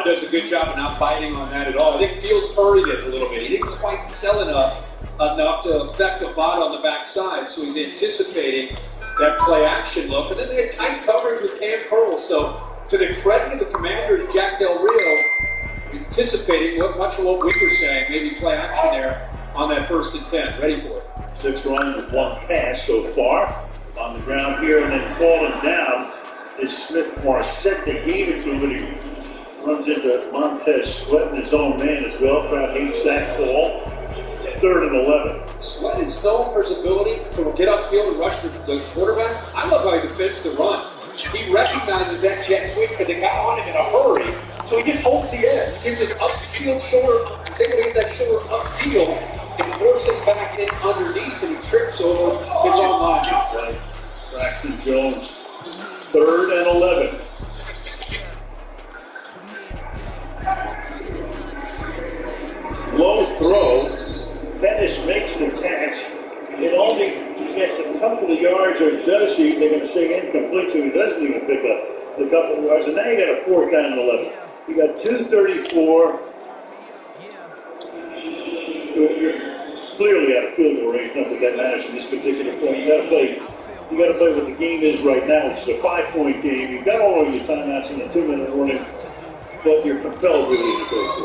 Nevada does a good job of not biting on that at all. I think Fields hurried it a little bit. He didn't quite sell enough to affect a bot on the backside, so he's anticipating that play action look. And then they had tight coverage with Cam Curl. So to the credit of the Commanders, Jack Del Rio anticipating much of what we were saying, maybe play action there on that 1st and 10. Ready for it. 6 runs with 1 pass so far. On the ground here and then falling down is Smith-Marset. They gave it to him, but he runs into Montez Sweat and his own man as well. Crowd hates that call. 3rd and 11. Sweat is known for his ability to get upfield and rush the quarterback. I love how he defends the run. He recognizes that jet sweep because they got on him in a hurry. So he just holds the edge, gives his upfield shoulder, he's able to get that shoulder upfield and force him back in underneath, and he trips over his own line. Right. Braxton Jones, 3rd and 11. Low throw. Pettis makes the catch. It only gets a couple of yards, or does he? They're going to say incomplete, so he doesn't even pick up the couple of yards. And now you got a 4th down and 11. You got 2:34. You're clearly out of field goal range. Not that matters in this particular point. You got to play what the game is right now. It's a 5-point game. You've got all of your timeouts in the 2-minute warning, but you're compelled really to go for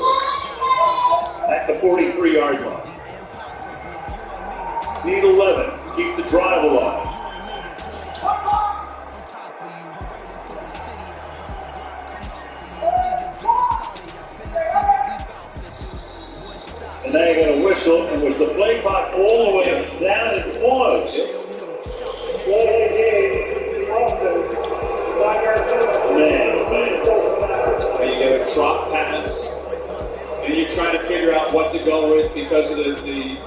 it. At the 43-yard line. Need 11. Keep the drive alive. And now you got a whistle, and was the play clock all the way down? It was. Man. You get a drop pass, and you're trying to figure out what to go with because of the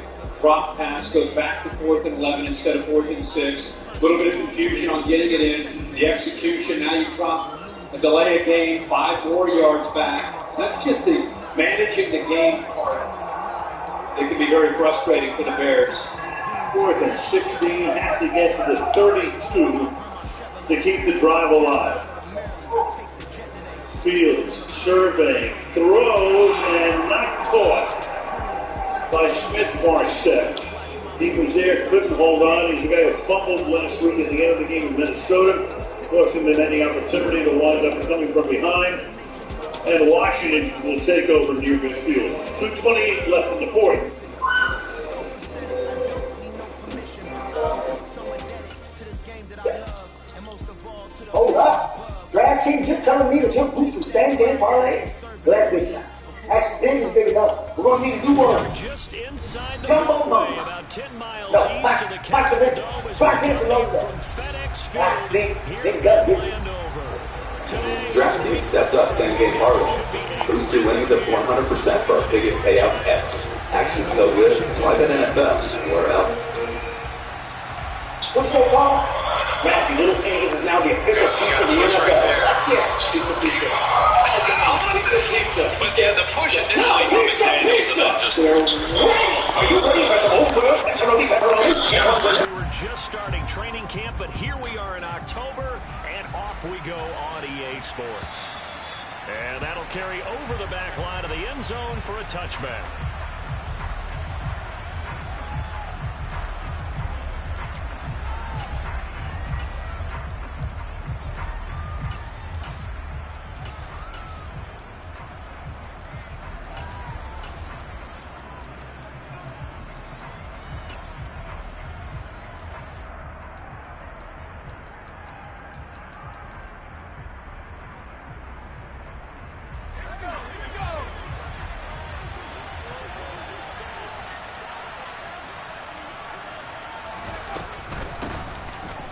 drop pass goes back to 4th and 11 instead of 4th and 6. A little bit of confusion on getting it in. The execution, now you drop a delay of game, 5 more yards back. That's just the managing the game part. It can be very frustrating for the Bears. 4th and 16, have to get to the 32 to keep the drive alive. Fields surveying, throws, and not caught by Smith-Marset. He was there, couldn't hold on. He's the guy who fumbled last week at the end of the game in Minnesota, costing them any opportunity to wind up coming from behind. And Washington will take over near midfield. 2:28 left in the 4th. Hold up. DraftKings, you're telling me that you're boosting same-game parlay? Well, that's big time. Actually, this is big enough. We're going to need a new word. Just inside the Jumbo runway, numbers. about 10 miles No, east watch of the the Capitol video. Dome as Watch we it, come you in know from FedEx Ah, see, Field they here got in this. Landover. DraftKings stepped up same-game parlays. Boost your winnings up to 100% for our biggest payouts ever. Action's so good, why bet NFL? Where else? What's that called? Matthew, Little Caesars is now the official pizza of the NFL. That's it. Pizza. Pizza. But yeah, the push initially from McDaniels and then just... Are you ready for some old world? We were just starting training camp, but here we are in October, and off we go on EA Sports. And that'll carry over the back line of the end zone for a touchback.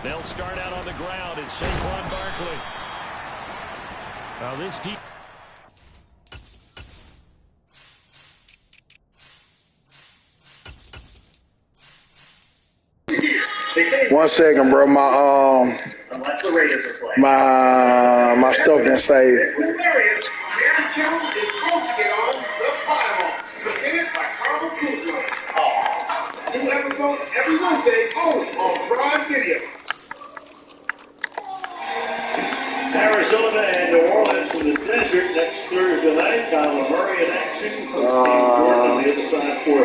They'll start out on the ground. It's Saquon Barkley. Now this deep. One second, bro. Unless the Raiders are playing. My stuff didn't save. It's hilarious. Every channel is supposed to get on the bottom. Presented by Carl Kuzma. New episodes every Wednesday only on Prime Video. Arizona and New Orleans in the desert next Thursday night, Kyler Murray in action. Coach Steve Gordon on the other side for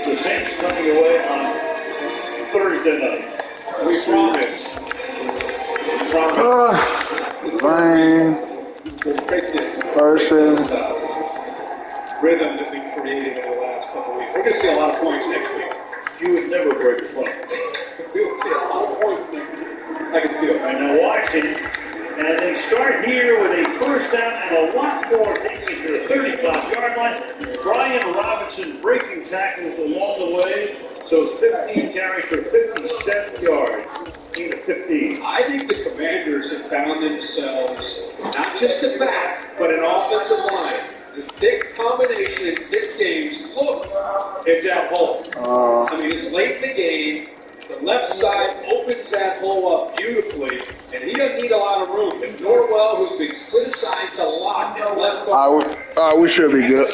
the Saints coming away on Thursday night. We promise. Rain. We'll break this rhythm that we've created over the last couple of weeks. We're going to see a lot of points next week. You would never break the point. We will see a lot of points next week. I can feel it. And now Washington, and they start here with a first down and a lot more, taking it to the 35-yard line. Brian Robinson breaking tackles along the way, so 15 carries for 57 yards. 15. I think the Commanders have found themselves not just a back, but an offensive line. The sixth combination in 6 games. Look at that hole. I mean, it's late in the game. The left side opens that hole up beautifully, and he doesn't need a lot of room. But Norwell, who's been criticized a lot in left We should be good.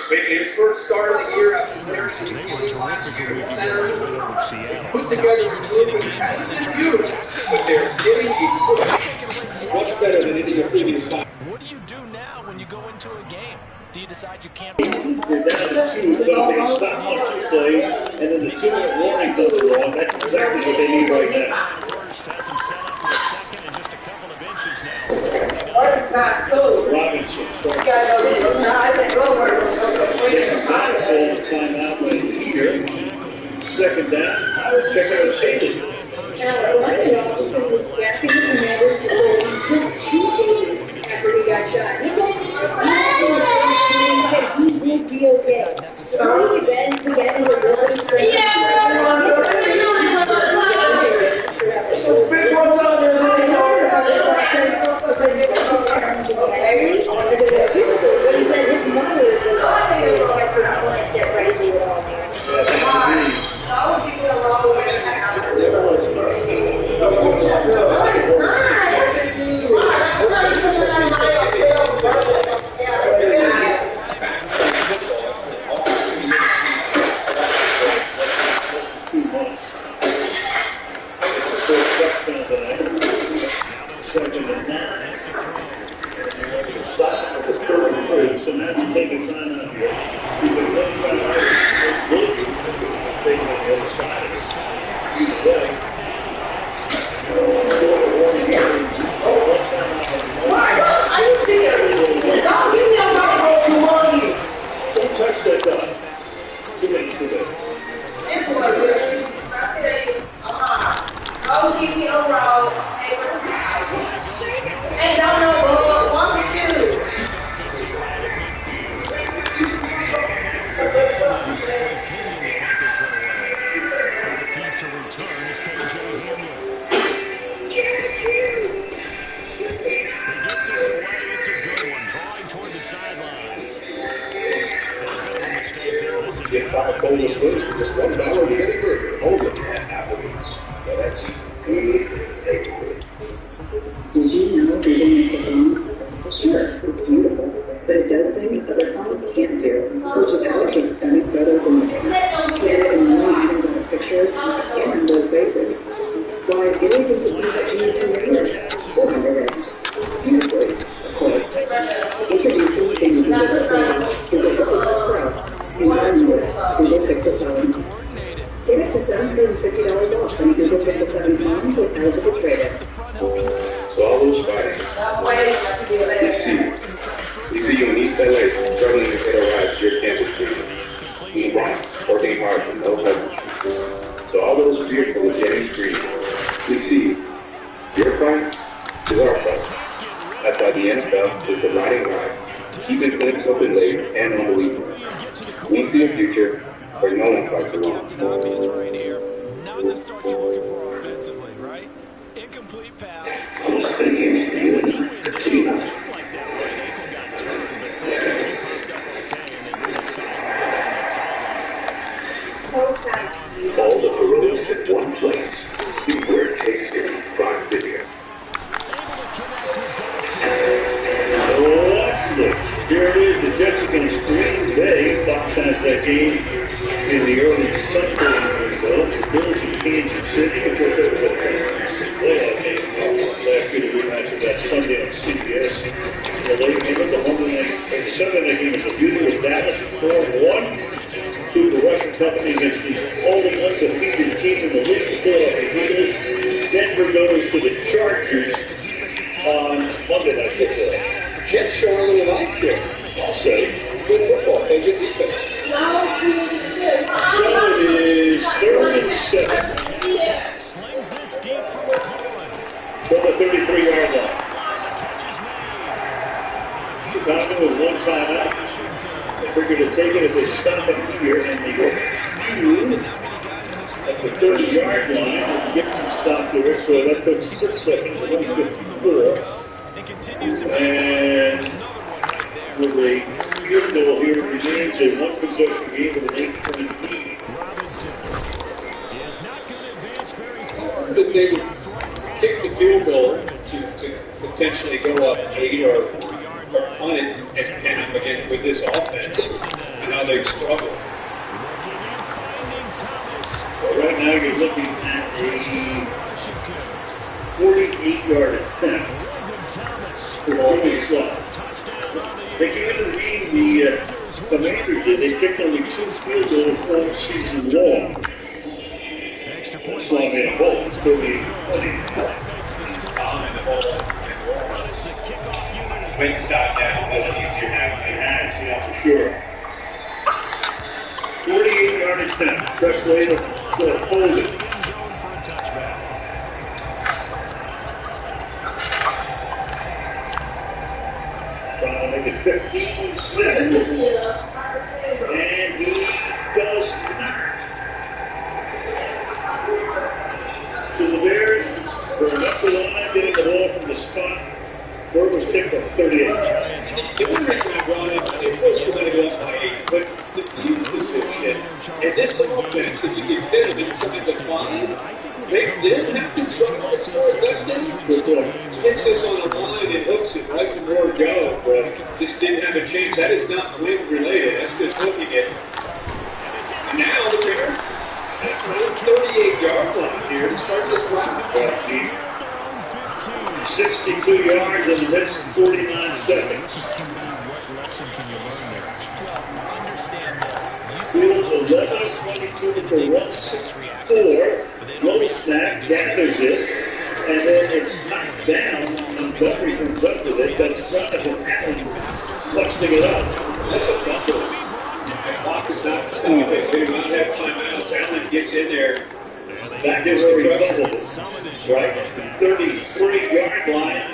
His first start of the year after Harrison last year in center, put together a beautiful, but they're getting much better than any of the previous time. What do you do now when you go into a game? Do you decide you can't? They're down to 2, but they stop on 2 plays, and then the 2-minute warning goes along. That's exactly what they need right now. First has him set up for second and just a couple of inches now. It's not cool. Robinson starts. I think over. Full timeout right here. Second down. Check out the safety. Now, one thing also was gassing the Commanders for just 2 days after he got shot. He told me that he would be okay. So he then began to reward his friends. But he said his mother is the one who was like this mindset ready to do it all, man. So now you take a time out here. You can run time out. Take on the other side of it. Either way. Are you serious? Don't give me a microphone to money. Don't touch that dog. 2 minutes to go. Don't give me a roll. And don't know what to do. Get $5 bonus first for just $1 to any burger. Only at Applebee's. Now that's good neighborhood. Did you know vegan is a phone? Sure, it's beautiful, but it does things other phones can't do, which is how it takes stunning photos in the camera, created in millions of pictures and their faces. Why, it even puts in that genius in your ear or on your wrist. Beautifully, of course. Introducing the Google Pixel Buds Pro. Inspiring this, Google Pixel 7. Get up to $750 off on Google Pixel 7 phone with eligible trade-in. So all those fighting, we see you in East LA struggling to get a ride to your campus dream. Working hard for no help. So all those fearful of James Green, we see your fight is our fight. That's why the NFL is the riding ride, keeping clinics open late and on the weekend. We see a future where no one fights alone. Obvious right here. Not the start you're looking for offensively, right? Incomplete pass. All the heroes in one place. See where it takes you. Prime Video. Watch this. Here it is. The Jets against Green Bay. Fox has that game in the early Sunday window. The Bills in Kansas City. CBS. The late game of the Monday night and the Sunday night game is a beauty with Dallas 4-1 to the Russian company against the only undefeated team in the league, the Philadelphia Eagles. Denver goes to the Chargers on Monday Night Football. Jets show a little life here. I'll say. Good football, and good defense. So it is 3rd and 7. Slings this deep from McClellan. From the 33-yard line. Chicago with one timeout. They figure to take it if they stop it here, and they go at the 30-yard line and get some stop there. So that took 6 seconds, 1:54. And with a field goal here, it remains a one-possession game with an 8-point lead. But they would kick the field goal to potentially go up 8 or punt it and again with this offense and how they've struggled. Well, right now you're looking at a 48-yard attempt for Jimmy Slot. They came into the game, the Commanders did. They kicked only 2 field goals all season long. Slot made a ball. It's 38-20. Wings dive down, that's easier now. It has, yeah, for sure. 48-yard attempt. Presley to hold it. Trying to make it 15-7. And he does not. So the Bears were up to the line, getting the ball from the spot. Where it was kicked from 38. The only reason I brought it, of course you're going to go up by 8, but the field position, and this offense, if you can fit them inside the 5, they didn't have to try to score a touchdown. Hits this on the line and hooks it right from where to go, but just didn't have a chance. That is not wind related, that's just hooking it. And now the Bears, at the 38-yard line here to start this drive. 62 yards and then 49 seconds. Fields 11 of 22 for 164. Low snap, gathers it, and then it's knocked down. Montgomery comes up with it. That's Jonathan Allen busting it up. That's a fumble. The clock is not stopping. They do not have timeouts. Allen gets in there. That is where he fumbled it. Right at the 33-yard line.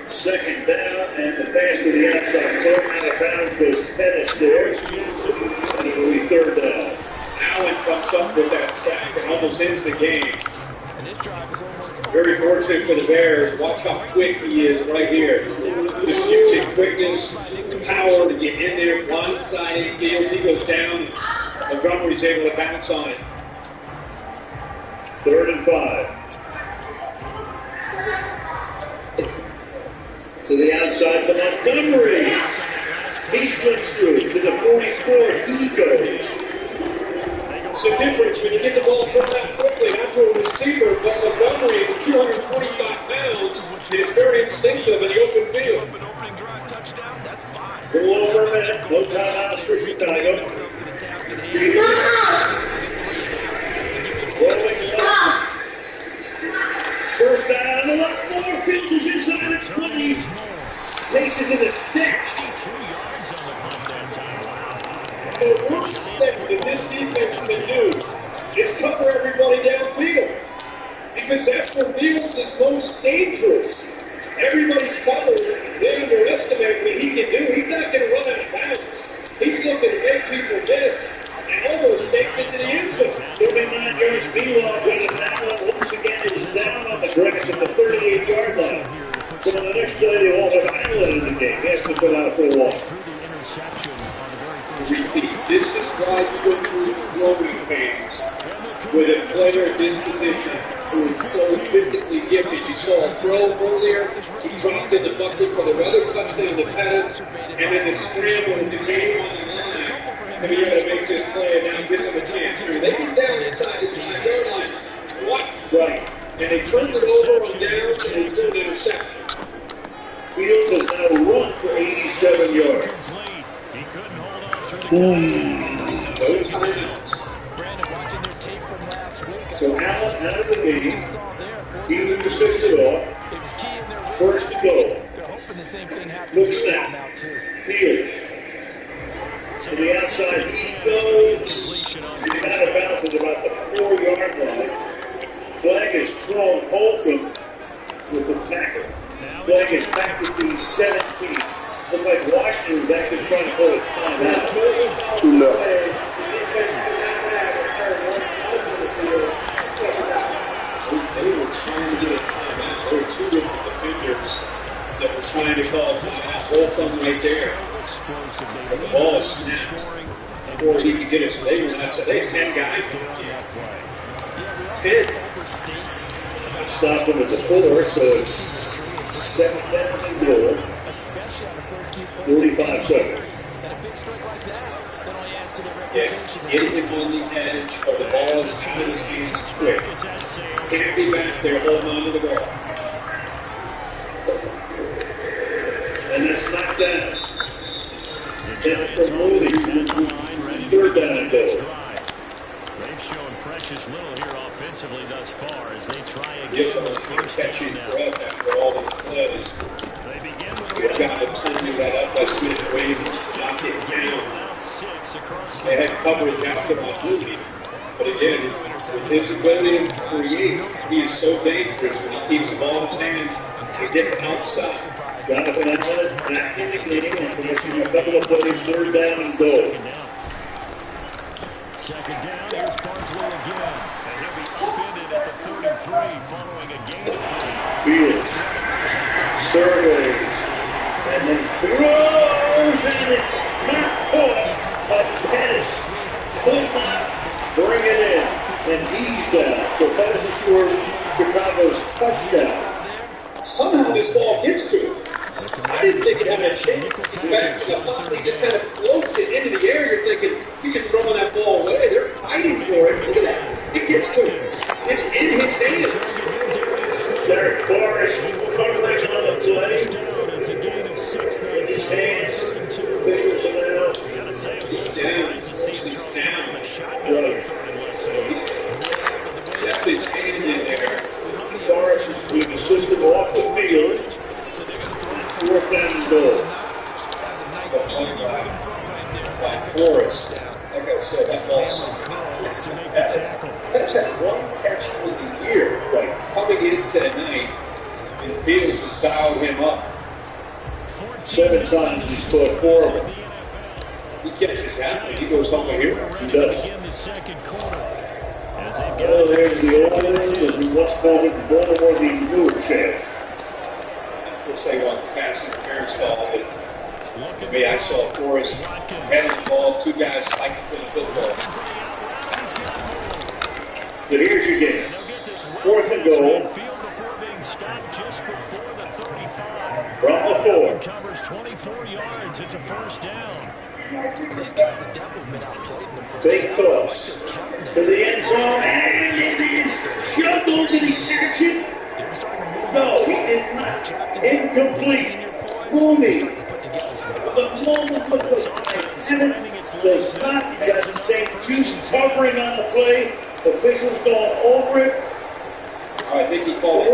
2nd down, and the pass to the outside. Throw out of bounds goes Pettis there. And it will be 3rd down. Allen comes up with that sack and almost ends the game. Very fortunate for the Bears. Watch how quick he is right here. Just using quickness, power to get in there, blindside Fields. He goes down. Montgomery's able to bounce on it. 3rd and 5. To the outside to Montgomery. He slips through to the 44. He goes. It's the difference when you get the ball thrown out quickly, not to a receiver, but Montgomery is 245 pounds and is very instinctive in the open field. A little over a minute. No timeouts for Chicago. Rolling left. 1st down and a lot more. Fields is inside the 20. Takes it to the 6. The worst thing that this defense can do is cover everybody downfield. Because that's where Fields is most dangerous. Everybody's covered. They underestimate what he can do. He's not going to run out of bounds. He's looking to make people miss and almost takes it to the end zone. 39 yards. Meanwhile, Jonathan Allen once again is down on the grass at the 38-yard line. So in the next play, they won't have Allen in the game. He has to put out for a walk. Repeat. This is why you go through growing pains with a player at this position who is so physically gifted. You saw a throw earlier. He dropped in the bucket for the other touchdown to Pettis, and then the scramble with the game on the line. And we got to make this play, and now gives them a chance here. They get down inside the 5-yard line twice. Right. And they turned it over on downs, and they threw an interception. Fields has now run for 87 yards. No timeouts. So Allen out of the game. He was assisted off. First to go. Look snap. Fields. To the outside he goes. He's out of bounds at about the 4-yard line. Flag is thrown. Holcomb with the tackle. Flag is back at the 17. Looked like Washington was actually trying to pull a timeout. No. They were trying to get a timeout. There were two different defenders that were trying to call a timeout. Both of them right there. But the ball is snapped before he could get it. So they were not. So they had 10 guys. 10. Stopped him at the 4, so it's 7th down and goal. 45 seconds. Yeah, getting him on the edge of the ball is out of his hands quick. Can't be back there holding on to the ball. And that's knocked down. Down for Moody. 3rd down and goal. They've shown precious little here offensively thus far as they try again Gives on them the a first catchy down now. breath after all these plays. They begin with Good job of turning that up by Smith and Ravens to knock it down. They had coverage out to Moody. But again, with his ability to create, he is so dangerous when he keeps the ball in his hands and gets outside. Jonathan Allen back in the game after missing a couple of plays. 3rd down and goal. Second down, here's Barkley again. And he'll be upended at the 33 following a gain of 3. Fields. Surveys. And then throws, and it's not caught by Pettis. Could not bring it in. And he's down. So Pettis has scored Chicago's touchdown. Somehow this ball gets to him. I didn't think it had a chance. Back to the pocket, he just kind of floats it into the air. You're thinking, he's just throwing that ball away. They're fighting for it. Look at that. It gets to him. It's in his hands. Derek Forrest covering on the play. In his hands. Officials are now. He's down. He's down. Right. Left his hand in there. Forrest is being assisted off the field. 4th down and goal. By Forrest. Like I said, that ball Pettis had one catch for the year. Right. Coming into tonight, and Fields has dialed him up. 7 times he scored 4 of them. He catches that and he goes home here. He does. Well, there's the old, as we once called it, Baltimore, the newer chance. We'll say on the pass interference call, but to me, I saw Forrest handling the ball, 2 guys fighting for the football. But here's your game. 4th and goal. From the 4. Covers 24 yards. It's a first down. Fake toss to the end zone, and it is juggled. Did he catch it? No, he did not. Incomplete. Mooney. The moment looked like Tennant does not. He got the same juice covering on the play. Officials going over it. I think he called it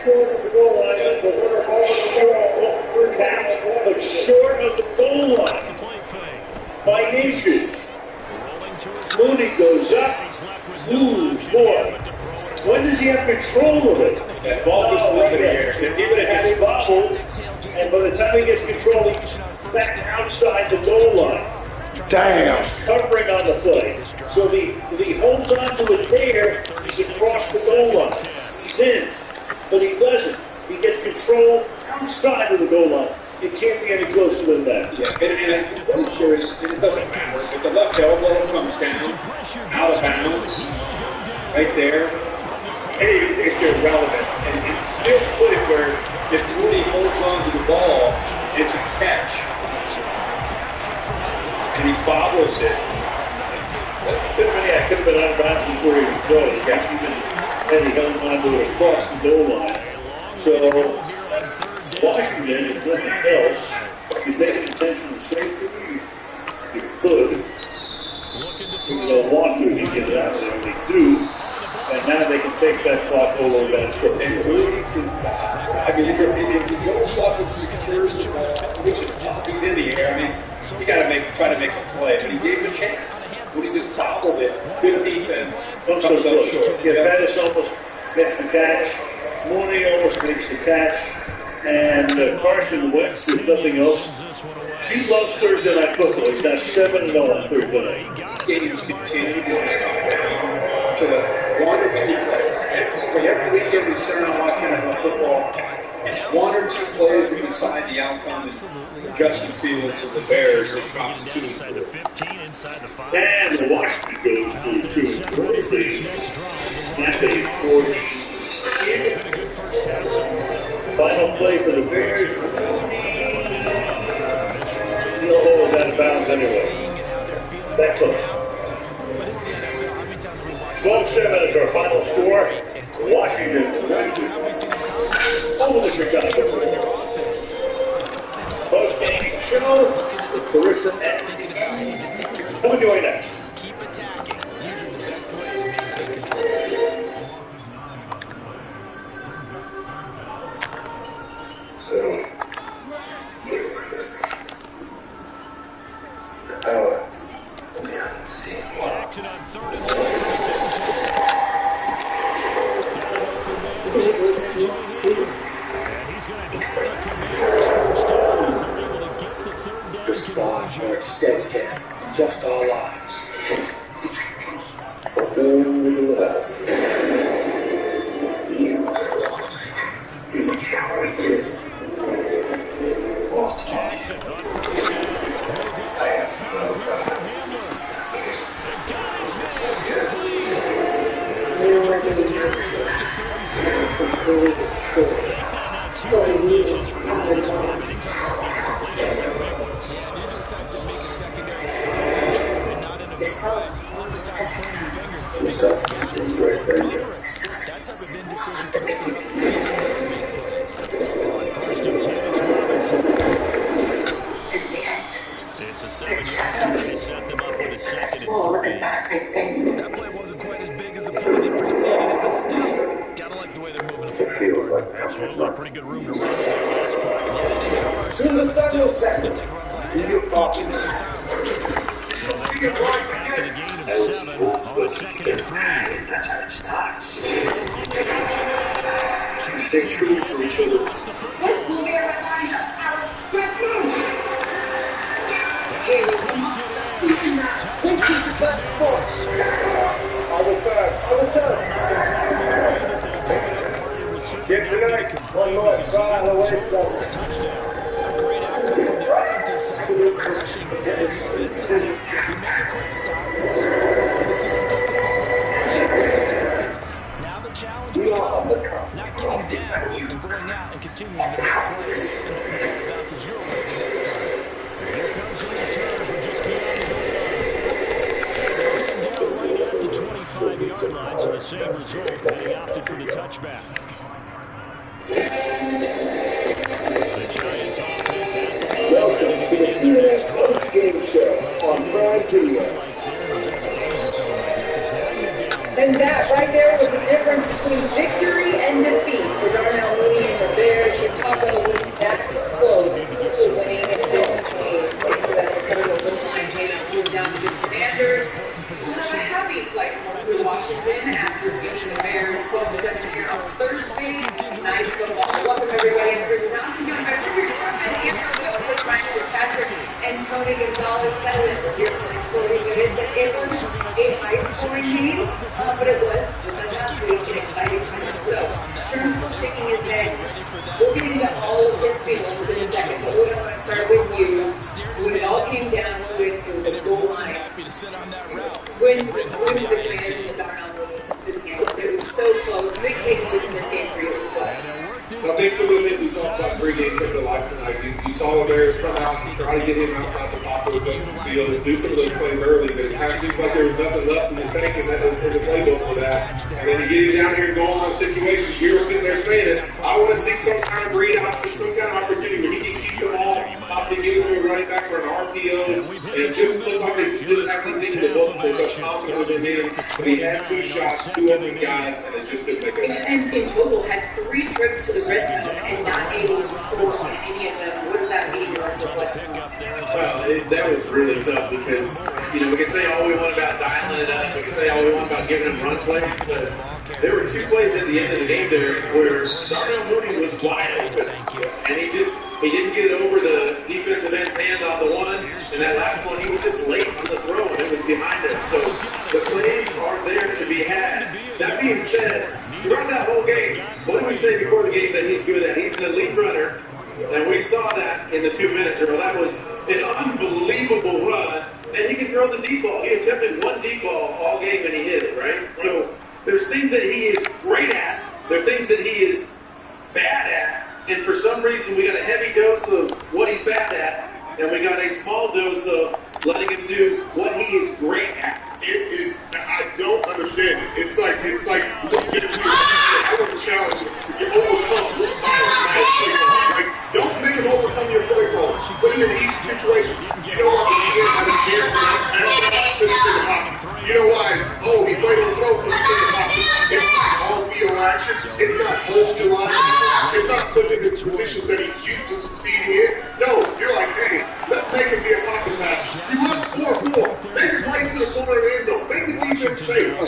Short of the goal line, but short of the goal line by inches. Mooney goes up. Ooh, boy. When does he have control of it? That ball goes right there. If it has bobbled, and by the time he gets control, he's back outside the goal line. Damn. He's covering on the play. So if he holds on to it there, he's across the goal line. He's in. But he doesn't. He gets control outside of the goal line. It can't be any closer than that. Yeah, and I'm really curious, and it doesn't matter, but the left elbow comes down, out of bounds, right there. Hey, it's irrelevant. And still put it where if Mooney holds on to the ball, it's a catch. And he bobbles it. Could have been out of bounds before he would go. He held on to it across the goal line. So Washington, if nothing else, you take an intentional safety, you could. You don't want to, you get it out, they only do. And now they can take that clock over that short. And Williams is back. I mean, if he goes up and secures the ball, which is tough, he's in the air. I mean, you got to try to make a play, but he gave him a chance. When he just bobbled it, good defense. Comes up short. Yeah, Pettis almost gets the catch. Mooney almost makes the catch. And Carson Wentz, if nothing else, he loves Thursday night football. He's got 7-0 on Thursday night. Games continue to come down to the 1 or 2 plays. Every weekend we sit around watching NFL football. It's 1 or 2 plays that decide the outcome. And Justin Fields of the Bears, they drop to 2 and 4. And Washington goes to 2 and 4. They snap a 40 skid. Final play for the Bears. He'll hold us out of bounds anyway. That close. 12-7 is our final score. Washington wins it over the Chicago Bears. Post-game show with Clarissa and coming your way next. Keep attacking. Usually the best way to maintain control. So, we're listening. The power of the unseen one. Jackson on 3rd and 1. And he's going to do a Commander's first down as they're able to get the 3rd down conversion. Our extent here, just our lives. For all middle earth. You lost. You cowardly. What Jackson on 1st down. I have no God. And got his man complete. You were the Yeah, these are the types that make a secondary and not in a big way. All the times pointing your fingers. That type of indecision can make On 1st and 10, it's Robinson. It's a 7-yard play to set them up with a 2nd and 3. That play wasn't quite as big as the play that preceded it, but still, gotta like the way they're moving the football. Absolutely, pretty good room to run in that last play. Yeah, they didn't get a first down, but still, they take runs like that. Give them time. Back to the gain of 7 on a 2nd and 3. Stay true to each other. This will be a reminder of our strength. Here is the monster speaking now. This is the best force. I will serve. Get tonight. One more. Try the way it's us. A great outcome from the offensive side. Crushing the defense. We make a quick stop. And see them take the ball. 8 to 6 points. Now the challenge becomes not getting down and going out and continuing to make plays. And hoping the ball bounces your way the next time. Here comes the return from just beyond the goal line. Down right at the 25-yard line, so the same result, and he opted for the touchback. The Giants offense at the line. Welcome to the TNS post-game show on Prime Video. And that right there was the difference between victory and defeat for Darnell Mooney and the Bears. Chicago was that close to winning this game. Thanks to that incredible goal-line change down to the Commanders. A happy flight to Washington after beating the Bears 12-7 here on Thursday night football. Welcome everybody. I'm Chris Johnson, joined by Richard Johnson, Andrew Whitworth, Ryan Fitzpatrick, and Tony Gonzalez settled in here for the next 40 minutes. And it was a high-scoring game, but it was, just like last week, an exciting one. So, Sherm's still shaking his head. We'll get into all of his feelings in a second, but we want to start with you. When it all came down to it, it was a goal line. When the Commanders and Darnell Mooney this game, it was so close. Big takeaway from this game for you as well. think some of the things we talked about pregame kept it alive tonight. You saw the Bears come out and try to get him outside the pocket with the field and do some of those plays early, but it kind of seems like there was nothing left in the tank in the playbook for that. And then you get him down here and going on situations. You were sitting there saying it. I want to see some kind of read out, some kind of opportunity where he can keep the ball, possibly give it to a running back for an RPO, and it just looked like they just didn't have anything to multiple confident in him. But he had 2 shots, 2 open guys, and it just didn't make it happen. And in total, had 3 trips to the red zone and not able to score on any of them. What does that mean? Well, that was really tough because, we can say all we want about dialing it up, we can say all we want about giving them run plays, but there were 2 plays at the end of the game there where Darnell Mooney was wide open, and he didn't get it over the defensive end's hand on the one, and that last one, he was just late on the throw, and it was behind him. So the plays are there to be had. That being said, throughout that whole game, what did we say before the game that he's good at? He's an elite runner. And we saw that in the 2-minute drill. That was an unbelievable run. And he can throw the deep ball. He attempted 1 deep ball all game and he hit it, right? So there's things that he is great at. There are things that he is bad at. And for some reason, we got a heavy dose of what he's bad at. And we got a small dose of letting him do what he is great at. It is, I don't understand it. It's like, look at you. I want to challenge you to overcome your like, don't make him overcome your play call. Put him in easy situations. You know why he has a chance to finish in the pocket. You know why it's, he's late on the throw, he's in the pocket. It's not RPO actions. It's not holding the line. It's not putting him in positions that he's used to succeeding in. No, you're like, hey, let's make him be a pocket passer. He runs 4-4. Make him race to the corner of the end zone. Make the defense chase. I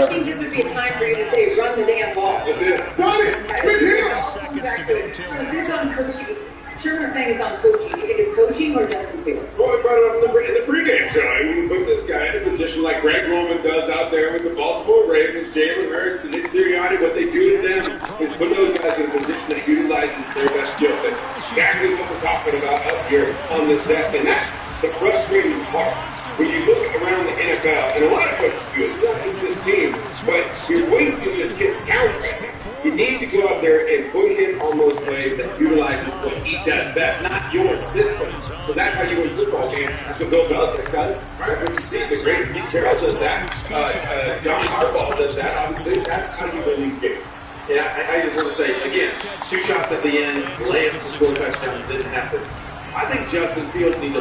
think this would be a time for you to say, run the damn ball. That's it. Run it. With him. Going back to it. So is this on coaching? Sherman is saying it's on coaching. Do you think it's coaching or Justin Fields? Well, I brought it up in the pregame show. I mean, put this guy in a position like Greg Roman does out there with the Baltimore Ravens, Jalen Hurts, and Nick Sirianni. What they do to them is put those guys in a position that utilizes their best skill sets. It's exactly what we're talking about up here on this desk, and that's the frustrating part. When you look around the NFL, and a lot of coaches do it, not just this team, but you're wasting this kid's talent right now. You need to go out there and put him on those plays that utilizes what he does best, not your system. Because that's how you win football games. That's what Bill Belichick does. That's what you see. The great Pete Carroll does that. John Harbaugh does that. Obviously, that's how you win these games. Yeah, I just want to say, again, 2 shots at the end, layups to score touchdowns didn't happen. I think Justin Fields needs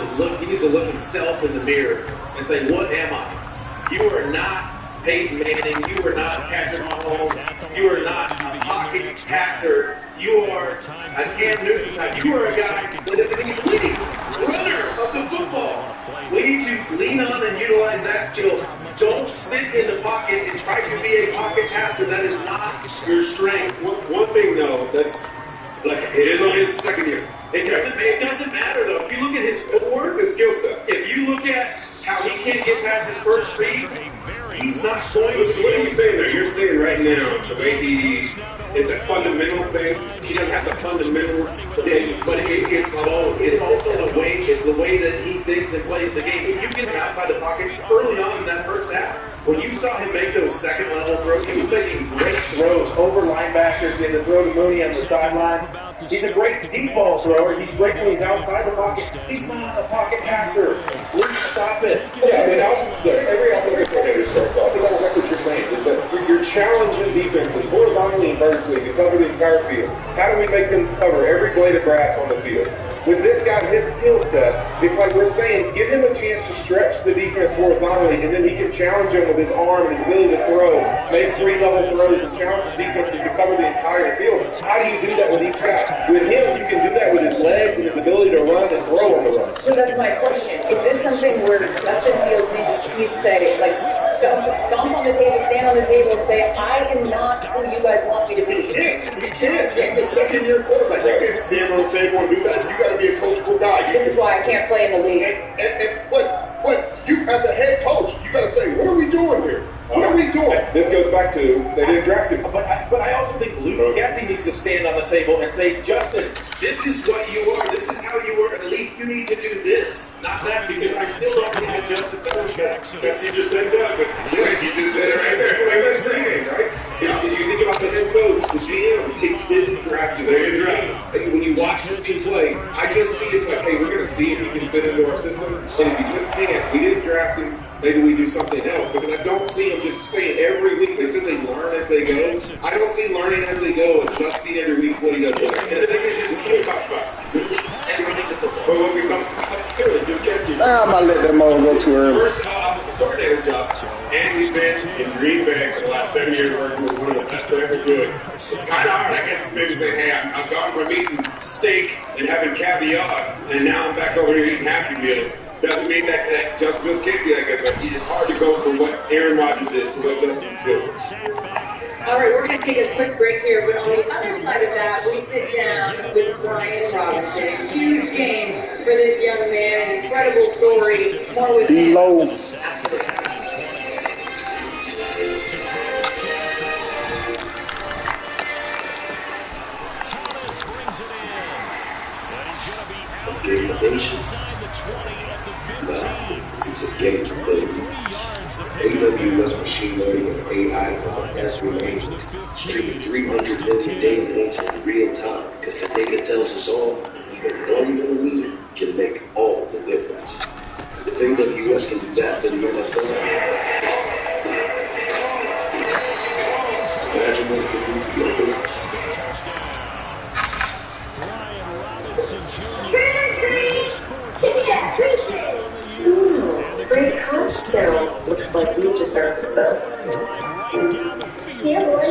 to look himself in the mirror and say, what am I? You are not Peyton Manning, you are not Patrick Mahomes, you are not a pocket passer, you are a Cam Newton type, you are a guy that is an elite runner of the football. We need to lean on and utilize that skill. Don't sit in the pocket and try to be a pocket passer. That is not your strength. One thing though, that's like, it is only his second year. It doesn't matter though. If you look at his footwork, it's his skill set. If you look at how he can't get past his first read, he's not going to. So what are you saying there? You're saying right now the way it's a fundamental thing. He doesn't have the fundamentals to things, but it's also the way that he thinks and plays the game. If you get him outside the pocket early on in that first half, when you saw him make those second level throws, he was making great throws over linebackers in the throw to Mooney on the sideline. He's a great deep ball thrower. He's great when he's outside the pocket. He's not a pocket passer. Stop it. Yeah, I mean, every offensive coordinator starts off. I think that's exactly what you're saying. Is that you're challenging defenses horizontally and vertically to cover the entire field. How do we make them cover every blade of grass on the field? With this guy, his skill set, it's like we're saying, give him a chance to stretch the defense horizontally, and then he can challenge him with his arm and his ability to throw, make 3-level throws, and challenge his defenses to cover the entire field. How do you do that with each guy? With him, you can do that with his legs and his ability to run and throw on the run. So that's my question. Is this something where Justin Fields needs to say, like, stomp on the table, stand on the table, and say, I am not who you guys want me to be? You can't. He's a second-year quarterback. You can't stand on the table and do that. You got to be a coachable guy. This is why I can't play in the league. But you, as the head coach, you got to say, what are we doing here? What are we doing? This goes back to they didn't draft him. But I also think Luke Gessie needs to stand on the table and say, Justin, this is what you are. This is how you are an elite. You need to do this, not that, because I still don't think that Justin Fields. That's he just said that, but yeah, you just said it right there. It's like that saying, right? If you think about about the head coach, the GM. Kings didn't draft him. They didn't draft him. When you watch this team play, I just see it's like, hey, we're going to see if he can fit into our system. And if he just can't, we didn't draft him. Maybe we do something else. Because I don't see him just saying every week. They said they learn as they go. I don't see learning as they go and just seeing every week what he does. And the thing is, just what we talk about. But what we talk about is good. I'm going to let that mother go too early. First offensive coordinator job. And he's been in Green Bay for the last 7 years working with one of the best to ever do it. It's kind of hard, I guess, maybe saying, hey, I'm gone from eating steak and having caviar, and now I'm back over here eating Happy Meals. Doesn't mean that Justin Fields can't be that good, but it's hard to go from what Aaron Rodgers is to what Justin Fields is. All right, we're going to take a quick break here, but on the other side of that, we sit down with Brian Robinson. A huge game for this young man, an incredible story. More with him. D-Lo. Game of nations. Nah, it's a game of billions. AWS machine learning and AI cover every language, streaming 300 million data points in real time because the data tells us all even 1 millimeter can make all the difference. If AWS can do that for the NFL, imagine what it can do for your business. Ooh, great costume. Looks like you deserve the vote. See ya, boys.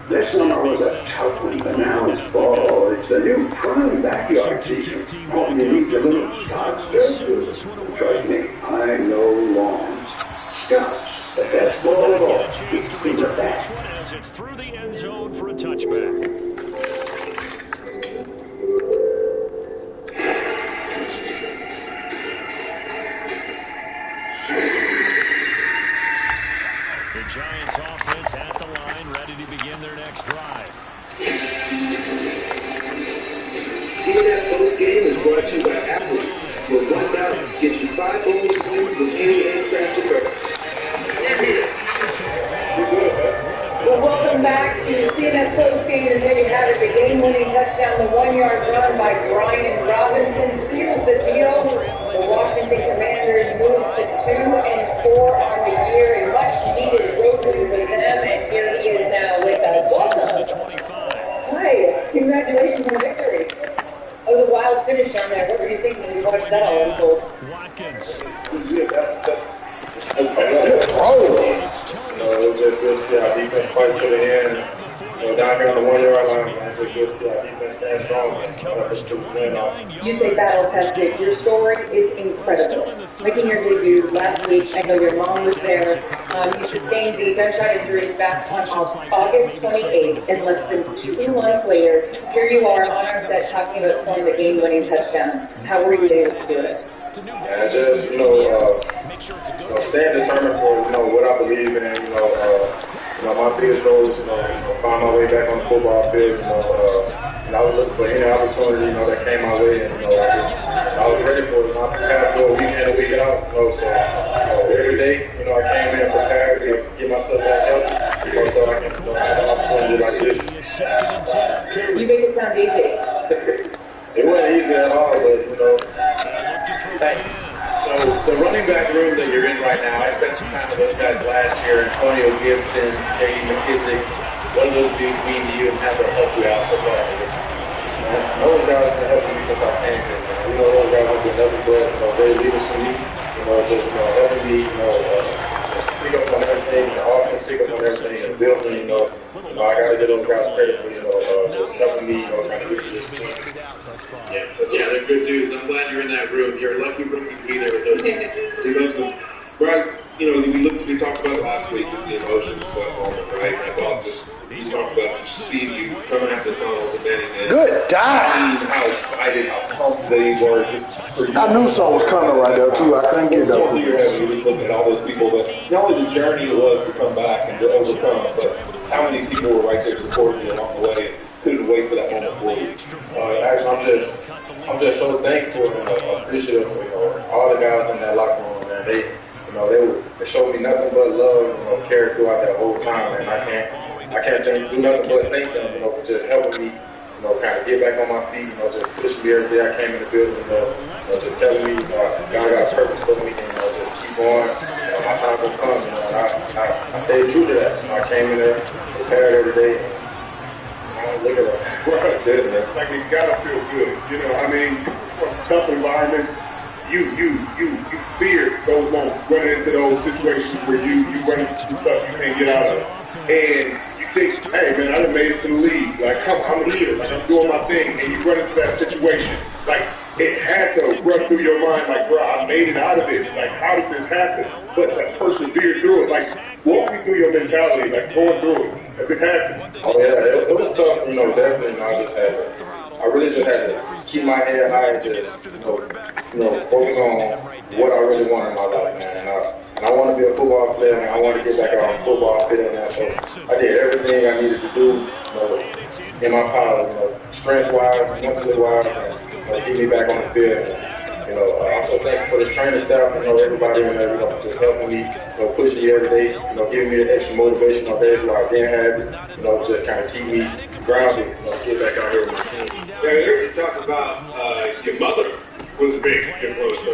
This summer was a tough one, but now it's fall. It's the new prime backyard season. All you need a little Scotch sz2. Trust me, I know lawns. Scotch, the best ball of all. It's cleaner back. As it's through the end zone for a touchback. The Giants offense at the line, ready to begin their next drive. TNF Post Game is brought to you by Apple. For $1, get you 5 bonus points with any handcrafted burger. Well, welcome back to TNS Postgame, and there you have it, the game-winning touchdown, the 1-yard run by Brian Robinson seals the deal. The Washington Commanders move to 2-4 on the year, a much-needed road win for them, and here he is now with us. Welcome. Hi, congratulations on victory. That was a wild finish down there. What were you thinking when you watched that all unfold? Watkins. It was just good to see our defense fight to the end. Down here on the 1-yard line, it's just good to see our defense stand strong. You say battle tested. Your story is incredible. Making your debut last week, I know your mom was there. You sustained the gunshot injuries back on August 28th, and less than 2 months later, here you are on our set talking about scoring the game-winning touchdown. How were you able to do it? And just, staying determined for, what I believe in, my biggest goal is, find my way back on the football field, and I was looking for any opportunity, that came my way, and, I was ready for it, and I prepared for it week in and week out, so, every day, I came in prepared to get myself back healthy, so I can, have an opportunity like this. You make it sound easy. It wasn't easy at all, but, So the running back room that you're in right now, I spent some time with those guys last year. Antonio Gibson, J.D. McKissick. What do those dudes mean to you and how they'll help you out so far? Those guys have been helping me since I came in. Those guys have been nothing but great leaders to me. Just helping me, pick up on everything, the offense pick up on everything, and building. I gotta give those guys credit for just helping me, trying to reach this point. Yeah, they're good dudes. I'm glad you're in that room. You're a lucky rookie to be there with those guys. We love them. Brian, we talked about it last week, just the emotions of that moment, right? We talked about seeing you coming out the tunnels and then good dive. How excited, how pumped they were. I knew something was coming right there too. I couldn't get that. You just looking at all those people, but not only the journey it was to come back and to overcome, but how many people were right there supporting you along the way. Couldn't wait for that moment for you. Actually, I'm just so thankful and appreciative for all the guys in that locker room, man. you know, they showed me nothing but love, you know, care throughout that whole time, and I can't do nothing but thank them, you know, for just helping me, you know, kind of get back on my feet, you know, just pushing me every day I came in the building, you know, just telling me, you know, God got a purpose for me, and, you know, just keep going, you know, my time will come, you know, and I stayed true to that, you know, I came in there, prepared every day, and look at us, that's it, man. Like, it gotta feel good, you know, I mean, from tough environments, you fear those moments, running into those situations where you run into some stuff you can't get out of, and you think, hey man, I done made it to the league, like I'm here, like I'm doing my thing, and you run into that situation, like it had to run through your mind, like, bro, I made it out of this, like how did this happen? But to persevere through it, like walk me through your mentality, like going through it, as it had to. Oh yeah, it was tough, you know, definitely, you know, I really just had to keep my head high and just, you know, focus on what I really want in my life, man. And I want to be a football player, and I want to get back out on the football field, man. So I did everything I needed to do, you know, in my power, you know, strength-wise, mentally-wise, and, you know, get me back on the field. And, you know, I'm so thankful for this training staff, you know, everybody in there, you know, just helping me, you know, pushing me every day, you know, giving me the extra motivation on days where I didn't have it, you know, just kind of keep me grounded, you know, get back out here with my team. Yeah, I heard you talk about your mother was a big influence.